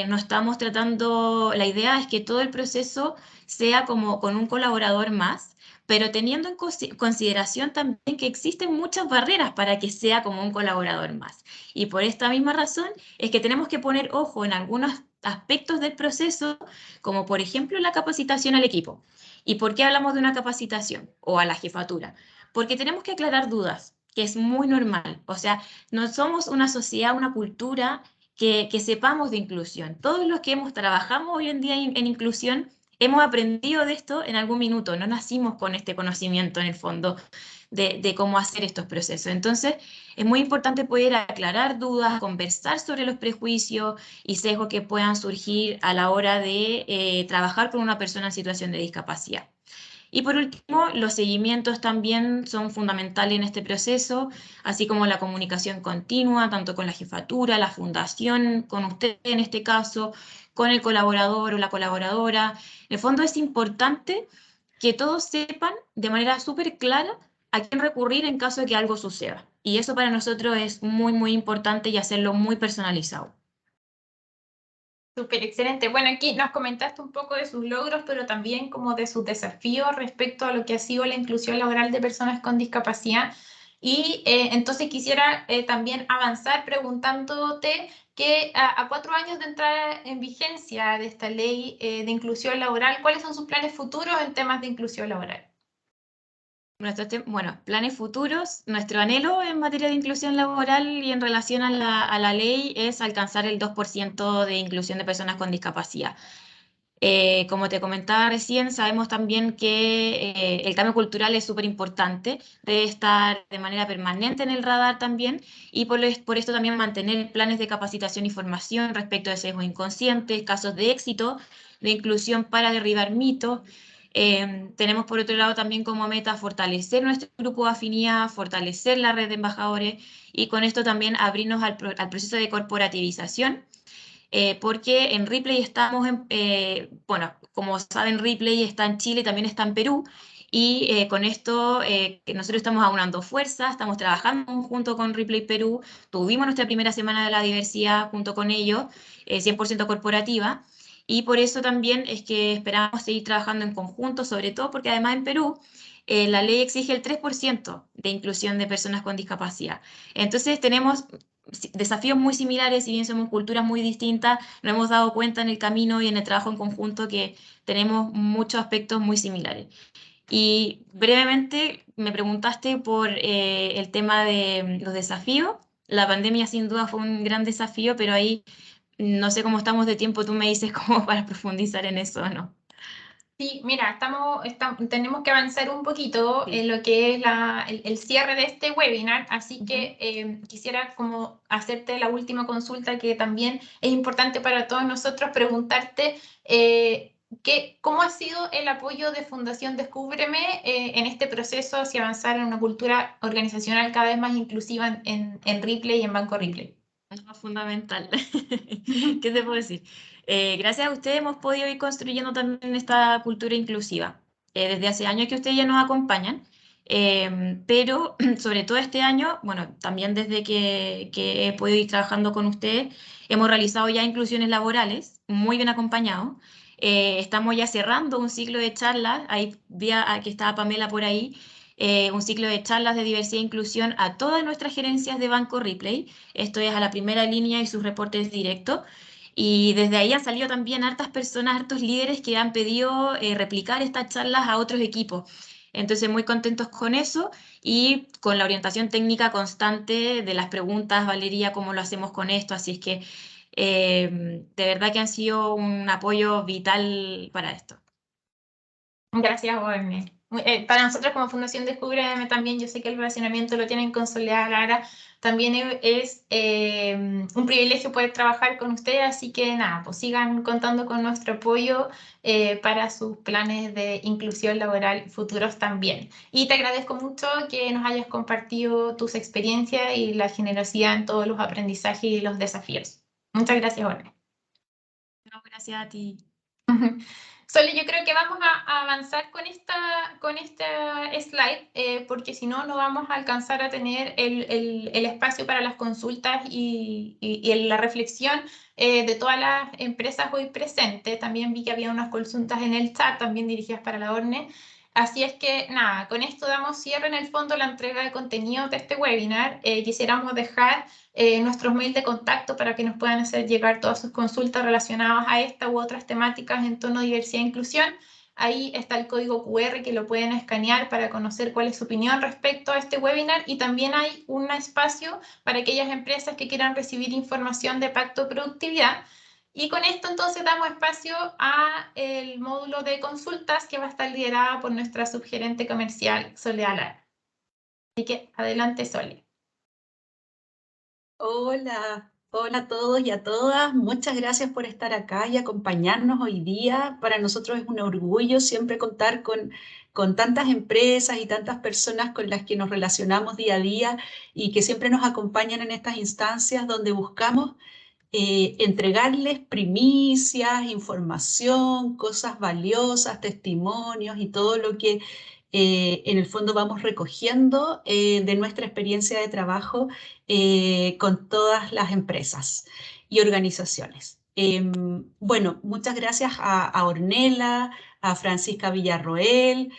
no estamos tratando, la idea es que todo el proceso sea como con un colaborador más, pero teniendo en consideración también que existen muchas barreras para que sea como un colaborador más. Y por esta misma razón es que tenemos que poner ojo en algunos aspectos del proceso, como por ejemplo la capacitación al equipo. ¿Y por qué hablamos de una capacitación o a la jefatura? Porque tenemos que aclarar dudas, que es muy normal. O sea, no somos una sociedad, una cultura que sepamos de inclusión. Todos los que trabajamos hoy en día en inclusión hemos aprendido de esto en algún minuto, no nacimos con este conocimiento en el fondo de cómo hacer estos procesos. Entonces, es muy importante poder aclarar dudas, conversar sobre los prejuicios y sesgos que puedan surgir a la hora de trabajar con una persona en situación de discapacidad. Y por último, los seguimientos también son fundamentales en este proceso, así como la comunicación continua, tanto con la jefatura, la fundación, con usted en este caso, con el colaborador o la colaboradora. En el fondo es importante que todos sepan de manera súper clara a quién recurrir en caso de que algo suceda. Y eso para nosotros es muy, muy importante y hacerlo muy personalizado. Súper excelente. Bueno, aquí nos comentaste un poco de sus logros, pero también como de sus desafíos respecto a lo que ha sido la inclusión laboral de personas con discapacidad. Y entonces quisiera también avanzar preguntándote que a 4 años de entrar en vigencia de esta ley de inclusión laboral, ¿cuáles son sus planes futuros en temas de inclusión laboral? Bueno, planes futuros, nuestro anhelo en materia de inclusión laboral y en relación a la ley es alcanzar el 2% de inclusión de personas con discapacidad. Como te comentaba recién, sabemos también que el cambio cultural es súper importante, debe estar de manera permanente en el radar también y por esto también mantener planes de capacitación y formación respecto de sesgos inconscientes, casos de éxito, de inclusión para derribar mitos. Tenemos por otro lado también como meta fortalecer nuestro grupo de afinidad, fortalecer la red de embajadores y con esto también abrirnos al proceso de corporativización. Porque en Ripley estamos, bueno, como saben, Ripley está en Chile y también está en Perú, y con esto que nosotros estamos aunando fuerzas, estamos trabajando junto con Ripley Perú, tuvimos nuestra primera semana de la diversidad junto con ellos, 100% corporativa, y por eso también es que esperamos seguir trabajando en conjunto, sobre todo porque además en Perú la ley exige el 3% de inclusión de personas con discapacidad. Entonces tenemos desafíos muy similares, si bien somos culturas muy distintas, nos hemos dado cuenta en el camino y en el trabajo en conjunto que tenemos muchos aspectos muy similares. Y brevemente me preguntaste por el tema de los desafíos. La pandemia sin duda fue un gran desafío, pero ahí no sé cómo estamos de tiempo, tú me dices cómo para profundizar en eso o no. Sí, mira, tenemos que avanzar un poquito Sí. en lo que es el cierre de este webinar, así que quisiera como hacerte la última consulta que también es importante para todos nosotros, preguntarte ¿cómo ha sido el apoyo de Fundación Descúbreme en este proceso hacia avanzar en una cultura organizacional cada vez más inclusiva en Ripley y en Banco Ripley? Es lo fundamental. ¿Qué te puedo decir? Gracias a ustedes hemos podido ir construyendo también esta cultura inclusiva. Desde hace años que ustedes ya nos acompañan, pero sobre todo este año, bueno, también desde que he podido ir trabajando con ustedes, hemos realizado ya inclusiones laborales, muy bien acompañados. Estamos ya cerrando un ciclo de charlas, ahí vi que estaba Pamela por ahí, un ciclo de charlas de diversidad e inclusión a todas nuestras gerencias de Banco Ripley. Esto es a la primera línea y sus reportes directos. Y desde ahí han salido también hartas personas, hartos líderes que han pedido replicar estas charlas a otros equipos. Entonces, muy contentos con eso y con la orientación técnica constante de las preguntas, Valeria, cómo lo hacemos con esto. Así es que de verdad que han sido un apoyo vital para esto. Gracias, Orne. Para nosotros como Fundación Descúbreme también, yo sé que el relacionamiento lo tienen con Soledad Lara, también es un privilegio poder trabajar con ustedes, así que nada, pues sigan contando con nuestro apoyo para sus planes de inclusión laboral futuros también. Y te agradezco mucho que nos hayas compartido tus experiencias y la generosidad en todos los aprendizajes y los desafíos. Muchas gracias, Orne. No, gracias a ti. Sole, yo creo que vamos a avanzar con esta slide, porque si no, no vamos a alcanzar a tener el espacio para las consultas y la reflexión de todas las empresas hoy presentes. También vi que había unas consultas en el chat, también dirigidas para la ORNE. Así es que nada, con esto damos cierre en el fondo la entrega de contenido de este webinar. Quisiéramos dejar nuestros mails de contacto para que nos puedan hacer llegar todas sus consultas relacionadas a esta u otras temáticas en torno a diversidad e inclusión. Ahí está el código QR que lo pueden escanear para conocer cuál es su opinión respecto a este webinar, y también hay un espacio para aquellas empresas que quieran recibir información de Pacto de Productividad. Y con esto entonces damos espacio al módulo de consultas que va a estar liderada por nuestra subgerente comercial, Soledad Lara. Así que adelante, Sole. Hola, hola a todos y a todas. Muchas gracias por estar acá y acompañarnos hoy día. Para nosotros es un orgullo siempre contar con tantas empresas y tantas personas con las que nos relacionamos día a día y que siempre nos acompañan en estas instancias donde buscamos entregarles primicias, información, cosas valiosas, testimonios y todo lo que en el fondo vamos recogiendo de nuestra experiencia de trabajo con todas las empresas y organizaciones. Bueno, muchas gracias a Ornella, a Francisca Villarroel,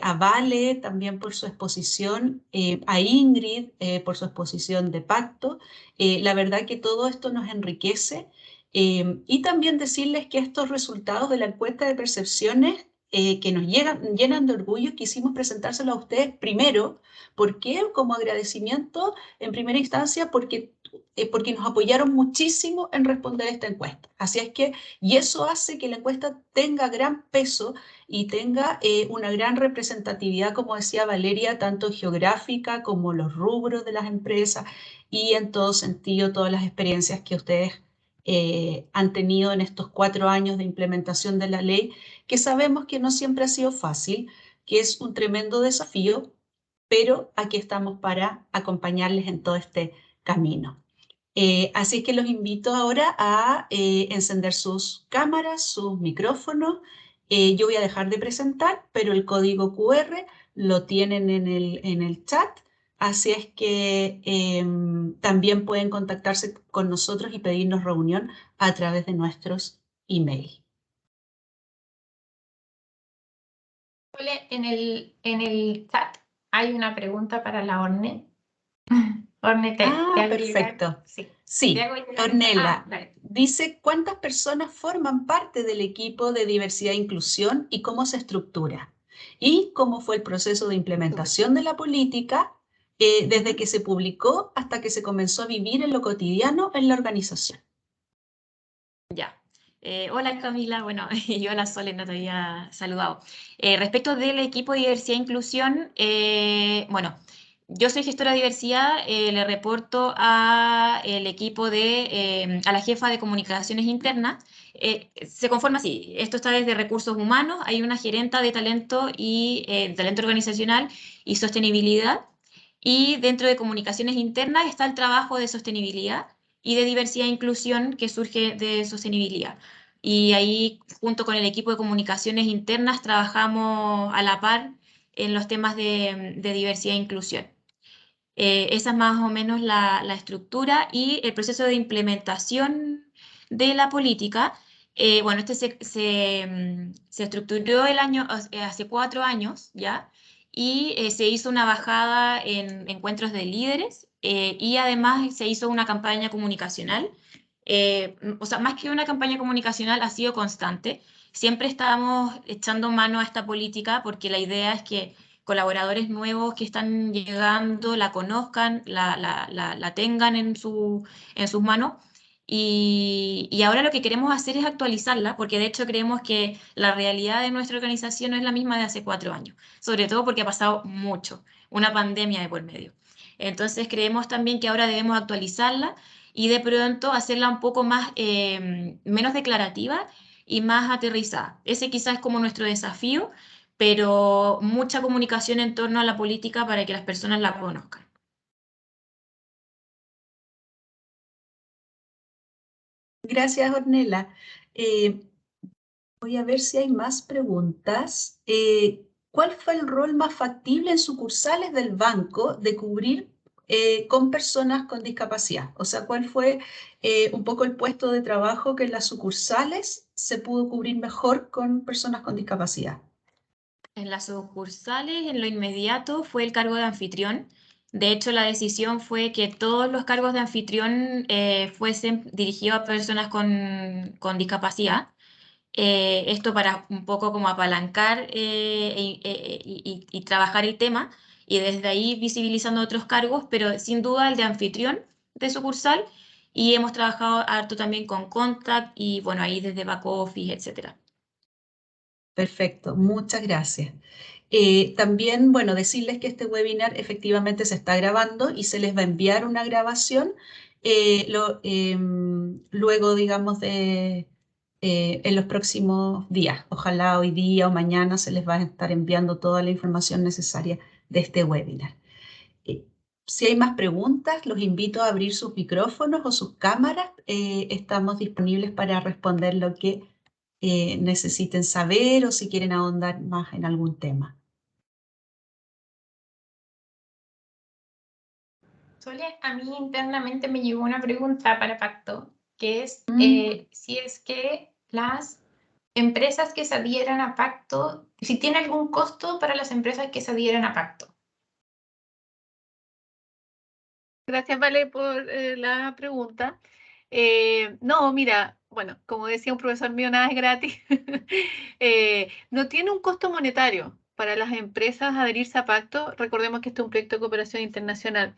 a Vale también por su exposición, a Ingrid por su exposición de Pacto. La verdad que todo esto nos enriquece y también decirles que estos resultados de la encuesta de percepciones que nos llenan de orgullo, quisimos presentárselo a ustedes primero. ¿Por qué? Como agradecimiento en primera instancia porque nos apoyaron muchísimo en responder esta encuesta. Así es que, y eso hace que la encuesta tenga gran peso y tenga una gran representatividad, como decía Valeria, tanto geográfica como los rubros de las empresas y en todo sentido todas las experiencias que ustedes han tenido en estos 4 años de implementación de la ley, que sabemos que no siempre ha sido fácil, que es un tremendo desafío, pero aquí estamos para acompañarles en todo este camino. Así que los invito ahora a encender sus cámaras, sus micrófonos. Yo voy a dejar de presentar, pero el código QR lo tienen en el chat. Así es que también pueden contactarse con nosotros y pedirnos reunión a través de nuestros emails. En el chat hay una pregunta para la Orne. Orne, te hago perfecto. llegar. Sí, te hago llegar. Ornella Dale. dice cuántas personas forman parte del equipo de diversidad e inclusión y cómo se estructura. Y cómo fue el proceso de implementación de la política desde que se publicó hasta que se comenzó a vivir en lo cotidiano en la organización. Ya. Hola Camila, bueno, y hola Sole, no te había saludado. Respecto del equipo de diversidad e inclusión, bueno, yo soy gestora de diversidad, le reporto a el equipo a la jefa de comunicaciones internas. Se conforma así, esto está desde recursos humanos, hay una gerenta de talento y talento organizacional y sostenibilidad, y dentro de comunicaciones internas está el trabajo de sostenibilidad y de diversidad e inclusión que surge de sostenibilidad. Y ahí, junto con el equipo de comunicaciones internas, trabajamos a la par en los temas de diversidad e inclusión. Esa es más o menos la estructura y el proceso de implementación de la política. Bueno, se estructuró hace 4 años ya, y se hizo una bajada en encuentros de líderes, y además se hizo una campaña comunicacional. O sea, más que una campaña comunicacional, ha sido constante. Siempre estábamos echando mano a esta política porque la idea es que colaboradores nuevos que están llegando la conozcan, la tengan en sus manos. Y ahora lo que queremos hacer es actualizarla, porque de hecho creemos que la realidad de nuestra organización no es la misma de hace 4 años, sobre todo porque ha pasado mucho, una pandemia de por medio. Entonces creemos también que ahora debemos actualizarla y de pronto hacerla un poco más, menos declarativa y más aterrizada. Ese quizás es como nuestro desafío, pero mucha comunicación en torno a la política para que las personas la conozcan. Gracias, Ornella. Voy a ver si hay más preguntas. ¿Cuál fue el rol más factible en sucursales del banco de cubrir con personas con discapacidad? O sea, ¿cuál fue un poco el puesto de trabajo que en las sucursales se pudo cubrir mejor con personas con discapacidad? En las sucursales, en lo inmediato, fue el cargo de anfitrión. De hecho, la decisión fue que todos los cargos de anfitrión fuesen dirigidos a personas con discapacidad. Esto para un poco como apalancar y trabajar el tema, y desde ahí visibilizando otros cargos, pero sin duda el de anfitrión de sucursal, y hemos trabajado harto también con Contact y bueno, ahí desde back office, etcétera. Perfecto, muchas gracias. También, bueno, decirles que este webinar efectivamente se está grabando y se les va a enviar una grabación luego, digamos, en los próximos días. Ojalá hoy día o mañana se les va a estar enviando toda la información necesaria de este webinar. Si hay más preguntas, los invito a abrir sus micrófonos o sus cámaras. Estamos disponibles para responder lo que necesiten saber o si quieren ahondar más en algún tema. Sole, a mí internamente me llegó una pregunta para Pacto, que es si es que las empresas que se adhieran a Pacto, si tiene algún costo para las empresas que se adhieran a Pacto. Gracias, Vale, por la pregunta. No, mira, bueno, como decía un profesor mío, nada es gratis. No tiene un costo monetario para las empresas adherirse a Pacto. Recordemos que este es un proyecto de cooperación internacional.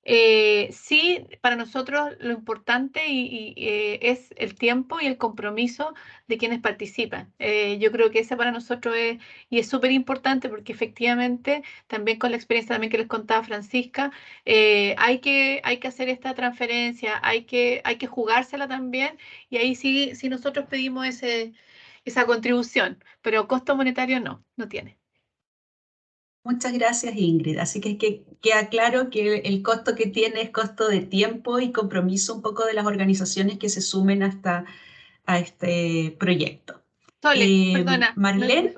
Sí, para nosotros lo importante es el tiempo y el compromiso de quienes participan. Yo creo que ese para nosotros es súper importante porque efectivamente, también con la experiencia también que les contaba Francisca, hay que hacer esta transferencia, hay que jugársela también, y ahí sí nosotros pedimos esa contribución, pero costo monetario no tiene. Muchas gracias, Ingrid. Así que queda claro que el costo que tiene es costo de tiempo y compromiso un poco de las organizaciones que se sumen a este proyecto. Sole, perdona. Marlene.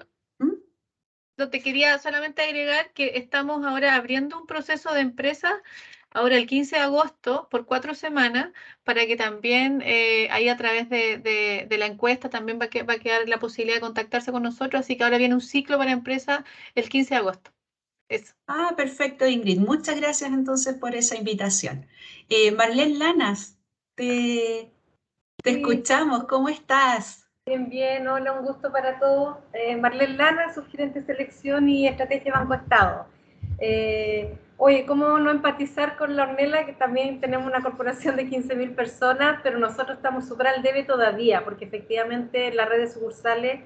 No, te quería solamente agregar que estamos ahora abriendo un proceso de empresa, ahora el 15 de agosto, por 4 semanas, para que también ahí a través de la encuesta también va a quedar la posibilidad de contactarse con nosotros, así que ahora viene un ciclo para empresa el 15 de agosto. Eso. Ah, perfecto, Ingrid. Muchas gracias entonces por esa invitación. Marlene Lanas, te escuchamos. ¿Cómo estás? Bien, hola, un gusto para todos. Marlene Lana, subgerente de selección y estrategia Banco Estado. Oye, ¿cómo no empatizar con la Ornella? Que también tenemos una corporación de 15.000 personas, pero nosotros estamos súper al debe todavía, porque efectivamente en la red de sucursales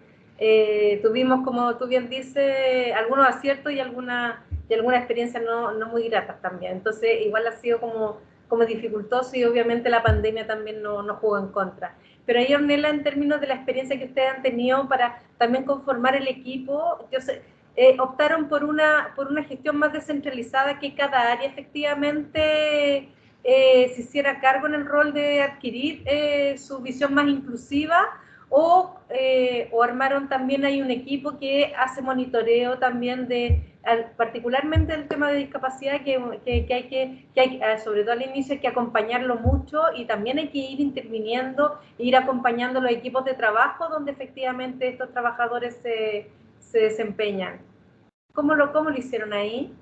tuvimos, como tú bien dices, algunos aciertos y alguna experiencia no muy gratas también. Entonces, igual ha sido como dificultoso y obviamente la pandemia también no jugó en contra. Pero ahí, Ornella, en términos de la experiencia que ustedes han tenido para también conformar el equipo, yo sé, optaron por una gestión más descentralizada, que cada área efectivamente se hiciera cargo en el rol de adquirir su visión más inclusiva, o armaron también hay un equipo que hace monitoreo también particularmente el tema de discapacidad, que hay sobre todo al inicio hay que acompañarlo mucho, y también hay que ir interviniendo, ir acompañando los equipos de trabajo donde efectivamente estos trabajadores se desempeñan. ¿Cómo lo hicieron ahí?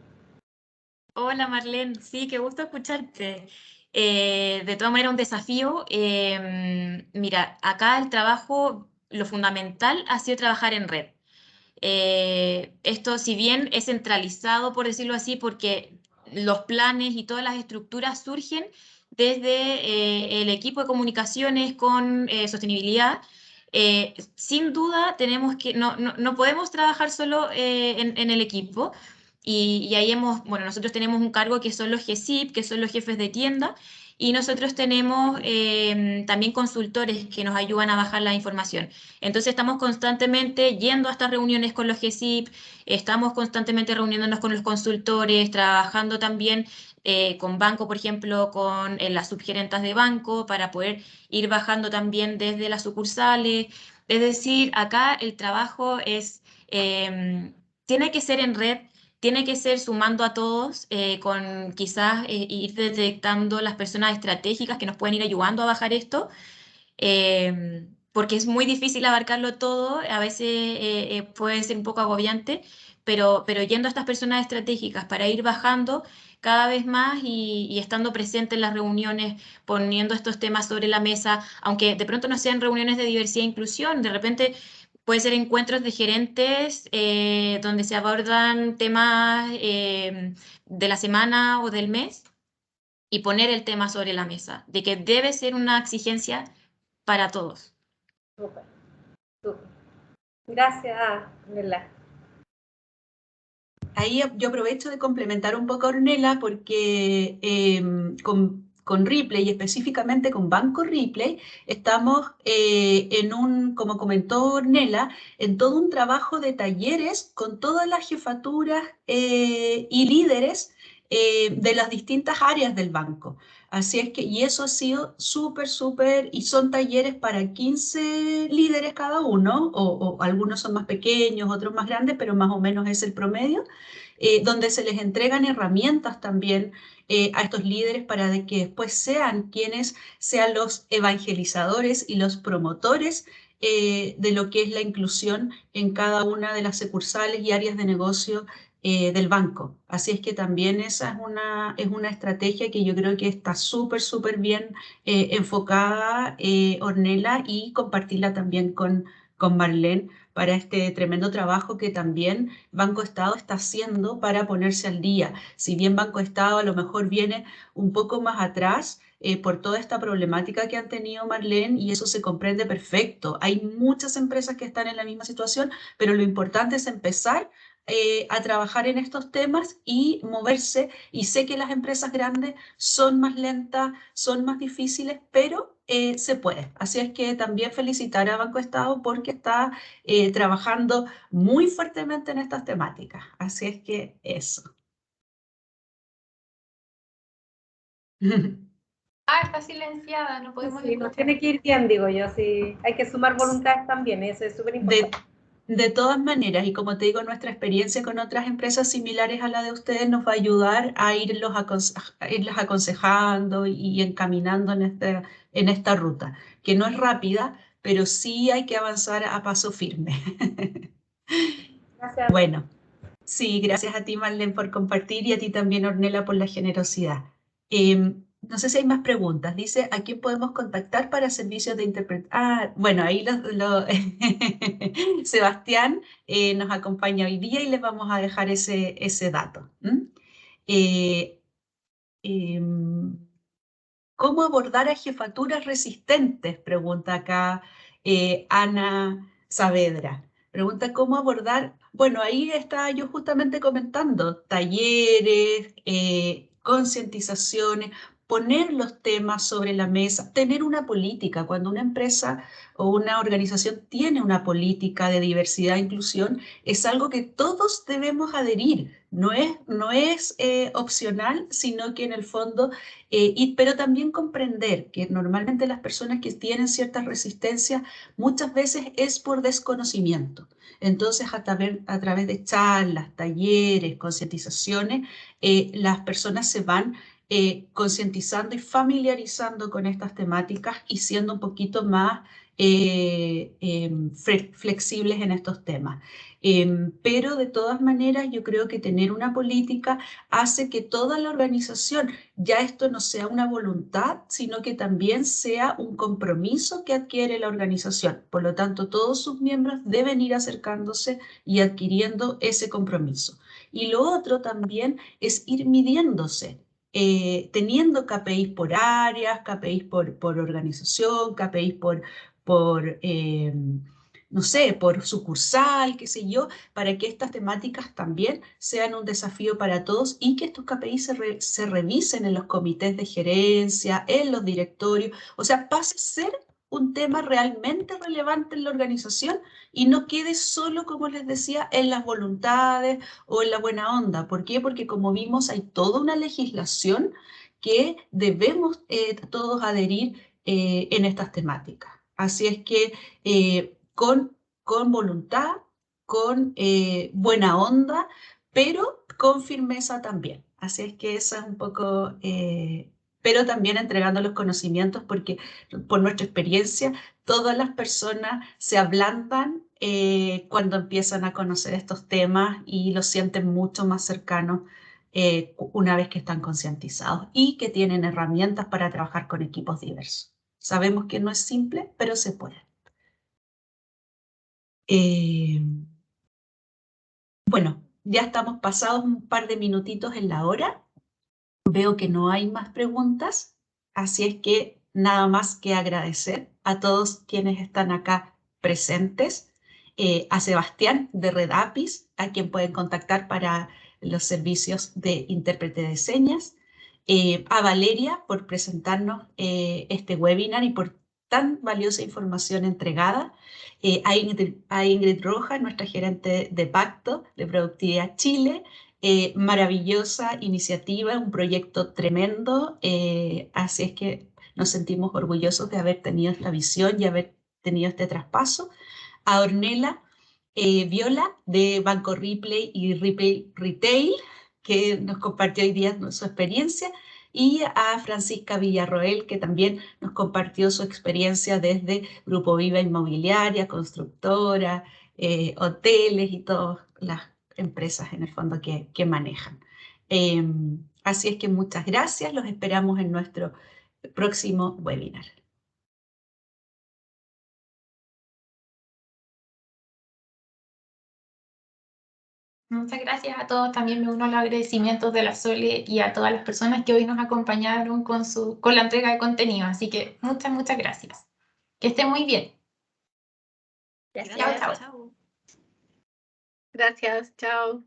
Hola Marlene, sí, qué gusto escucharte. De todas maneras, un desafío. Mira, acá el trabajo, lo fundamental ha sido trabajar en red. Esto, si bien es centralizado, por decirlo así, porque los planes y todas las estructuras surgen desde el equipo de comunicaciones con sostenibilidad. Sin duda tenemos que, no podemos trabajar solo en el equipo, y ahí bueno, nosotros tenemos un cargo que son los GESIP, que son los jefes de tienda, y nosotros tenemos también consultores que nos ayudan a bajar la información. Entonces estamos constantemente yendo a estas reuniones con los GESIP, estamos constantemente reuniéndonos con los consultores, trabajando también con banco, por ejemplo, con las subgerentas de banco, para poder ir bajando también desde las sucursales. Es decir, acá el trabajo tiene que ser en red, tiene que ser sumando a todos, con quizás ir detectando las personas estratégicas que nos pueden ir ayudando a bajar esto, porque es muy difícil abarcarlo todo, a veces puede ser un poco agobiante, pero yendo a estas personas estratégicas para ir bajando cada vez más y estando presente en las reuniones, poniendo estos temas sobre la mesa, aunque de pronto no sean reuniones de diversidad e inclusión, de repente puede ser encuentros de gerentes donde se abordan temas de la semana o del mes, y poner el tema sobre la mesa, de que debe ser una exigencia para todos. Súper, súper. Gracias, Ornella. Ahí yo aprovecho de complementar un poco a Ornella, porque con Ripley y específicamente con Banco Ripley estamos como comentó Ornella, en todo un trabajo de talleres con todas las jefaturas y líderes de las distintas áreas del banco. Así es que, y eso ha sido súper, y son talleres para 15 líderes cada uno, o algunos son más pequeños, otros más grandes, pero más o menos es el promedio, donde se les entregan herramientas también a estos líderes para que después sean quienes sean los evangelizadores y los promotores de lo que es la inclusión en cada una de las sucursales y áreas de negocio del banco. Así es que también esa es una estrategia que yo creo que está súper bien enfocada, Ornella, y compartirla también con Marlene, para este tremendo trabajo que también Banco Estado está haciendo para ponerse al día. Si bien Banco Estado a lo mejor viene un poco más atrás por toda esta problemática que han tenido, Marlene, y eso se comprende perfecto. Hay muchas empresas que están en la misma situación, pero lo importante es empezar a trabajar en estos temas y moverse. Y sé que las empresas grandes son más lentas, son más difíciles, pero se puede. Así es que también felicitar a Banco Estado porque está trabajando muy fuertemente en estas temáticas. Así es que eso. Está silenciada, no podemos Sí, nos escuchar. tiene que ir bien, digo yo. Sí, hay que sumar voluntades también, eso es súper importante. De todas maneras, y como te digo, nuestra experiencia con otras empresas similares a la de ustedes nos va a ayudar a irlos aconsejando y encaminando en esta ruta, que no es rápida, pero sí hay que avanzar a paso firme. Gracias. Bueno, sí, gracias a ti, Marlene, por compartir, y a ti también, Ornella, por la generosidad. No sé si hay más preguntas. Dice, ¿a quién podemos contactar para servicios de interpretación? Ah, bueno, ahí Sebastián nos acompaña hoy día y les vamos a dejar ese dato. ¿Cómo abordar a jefaturas resistentes? Pregunta acá Ana Saavedra. Pregunta cómo abordar, bueno, ahí estaba yo justamente comentando, talleres, concientizaciones, poner los temas sobre la mesa, tener una política. Cuando una empresa o una organización tiene una política de diversidad e inclusión, es algo que todos debemos adherir. No es opcional, sino que en el fondo, pero también comprender que normalmente las personas que tienen ciertas resistencias muchas veces es por desconocimiento. Entonces, a través de charlas, talleres, concientizaciones, las personas se van concientizando y familiarizando con estas temáticas y siendo un poquito más flexibles en estos temas. Pero de todas maneras yo creo que tener una política hace que toda la organización, ya esto no sea una voluntad, sino que también sea un compromiso que adquiere la organización. Por lo tanto, todos sus miembros deben ir acercándose y adquiriendo ese compromiso. Y lo otro también es ir midiéndose. Teniendo KPIs por áreas, KPIs por organización, KPIs no sé, por sucursal, qué sé yo, para que estas temáticas también sean un desafío para todos y que estos KPIs se revisen en los comités de gerencia, en los directorios, o sea, pase a ser un tema realmente relevante en la organización y no quede solo, como les decía, en las voluntades o en la buena onda. ¿Por qué? Porque como vimos hay toda una legislación que debemos todos adherir en estas temáticas. Así es que con voluntad, con buena onda, pero con firmeza también. Así es que eso es un poco, pero también entregando los conocimientos porque por nuestra experiencia todas las personas se ablandan cuando empiezan a conocer estos temas y los sienten mucho más cercanos una vez que están concientizados y que tienen herramientas para trabajar con equipos diversos. Sabemos que no es simple, pero se puede. Bueno, ya estamos pasados un par de minutitos en la hora. Veo que no hay más preguntas, así es que nada más que agradecer a todos quienes están acá presentes, a Sebastián de Redapis, a quien pueden contactar para los servicios de intérprete de señas, a Valeria por presentarnos este webinar y por tan valiosa información entregada, a Ingrid Rojas, nuestra gerente de Pacto de Productividad Chile. Maravillosa iniciativa, un proyecto tremendo, así es que nos sentimos orgullosos de haber tenido esta visión y haber tenido este traspaso. A Ornella Viola de Banco Ripley y Ripley Retail, que nos compartió hoy día su experiencia, y a Francisca Villarroel, que también nos compartió su experiencia desde Grupo Viva Inmobiliaria, constructora, hoteles y todas las empresas en el fondo que manejan. Así es que muchas gracias, los esperamos en nuestro próximo webinar. Muchas gracias a todos. También me uno a los agradecimientos de la Sole y a todas las personas que hoy nos acompañaron con la entrega de contenido. Así que muchas gracias. Que estén muy bien. Gracias. Chao, chao. Chao. Gracias, chao.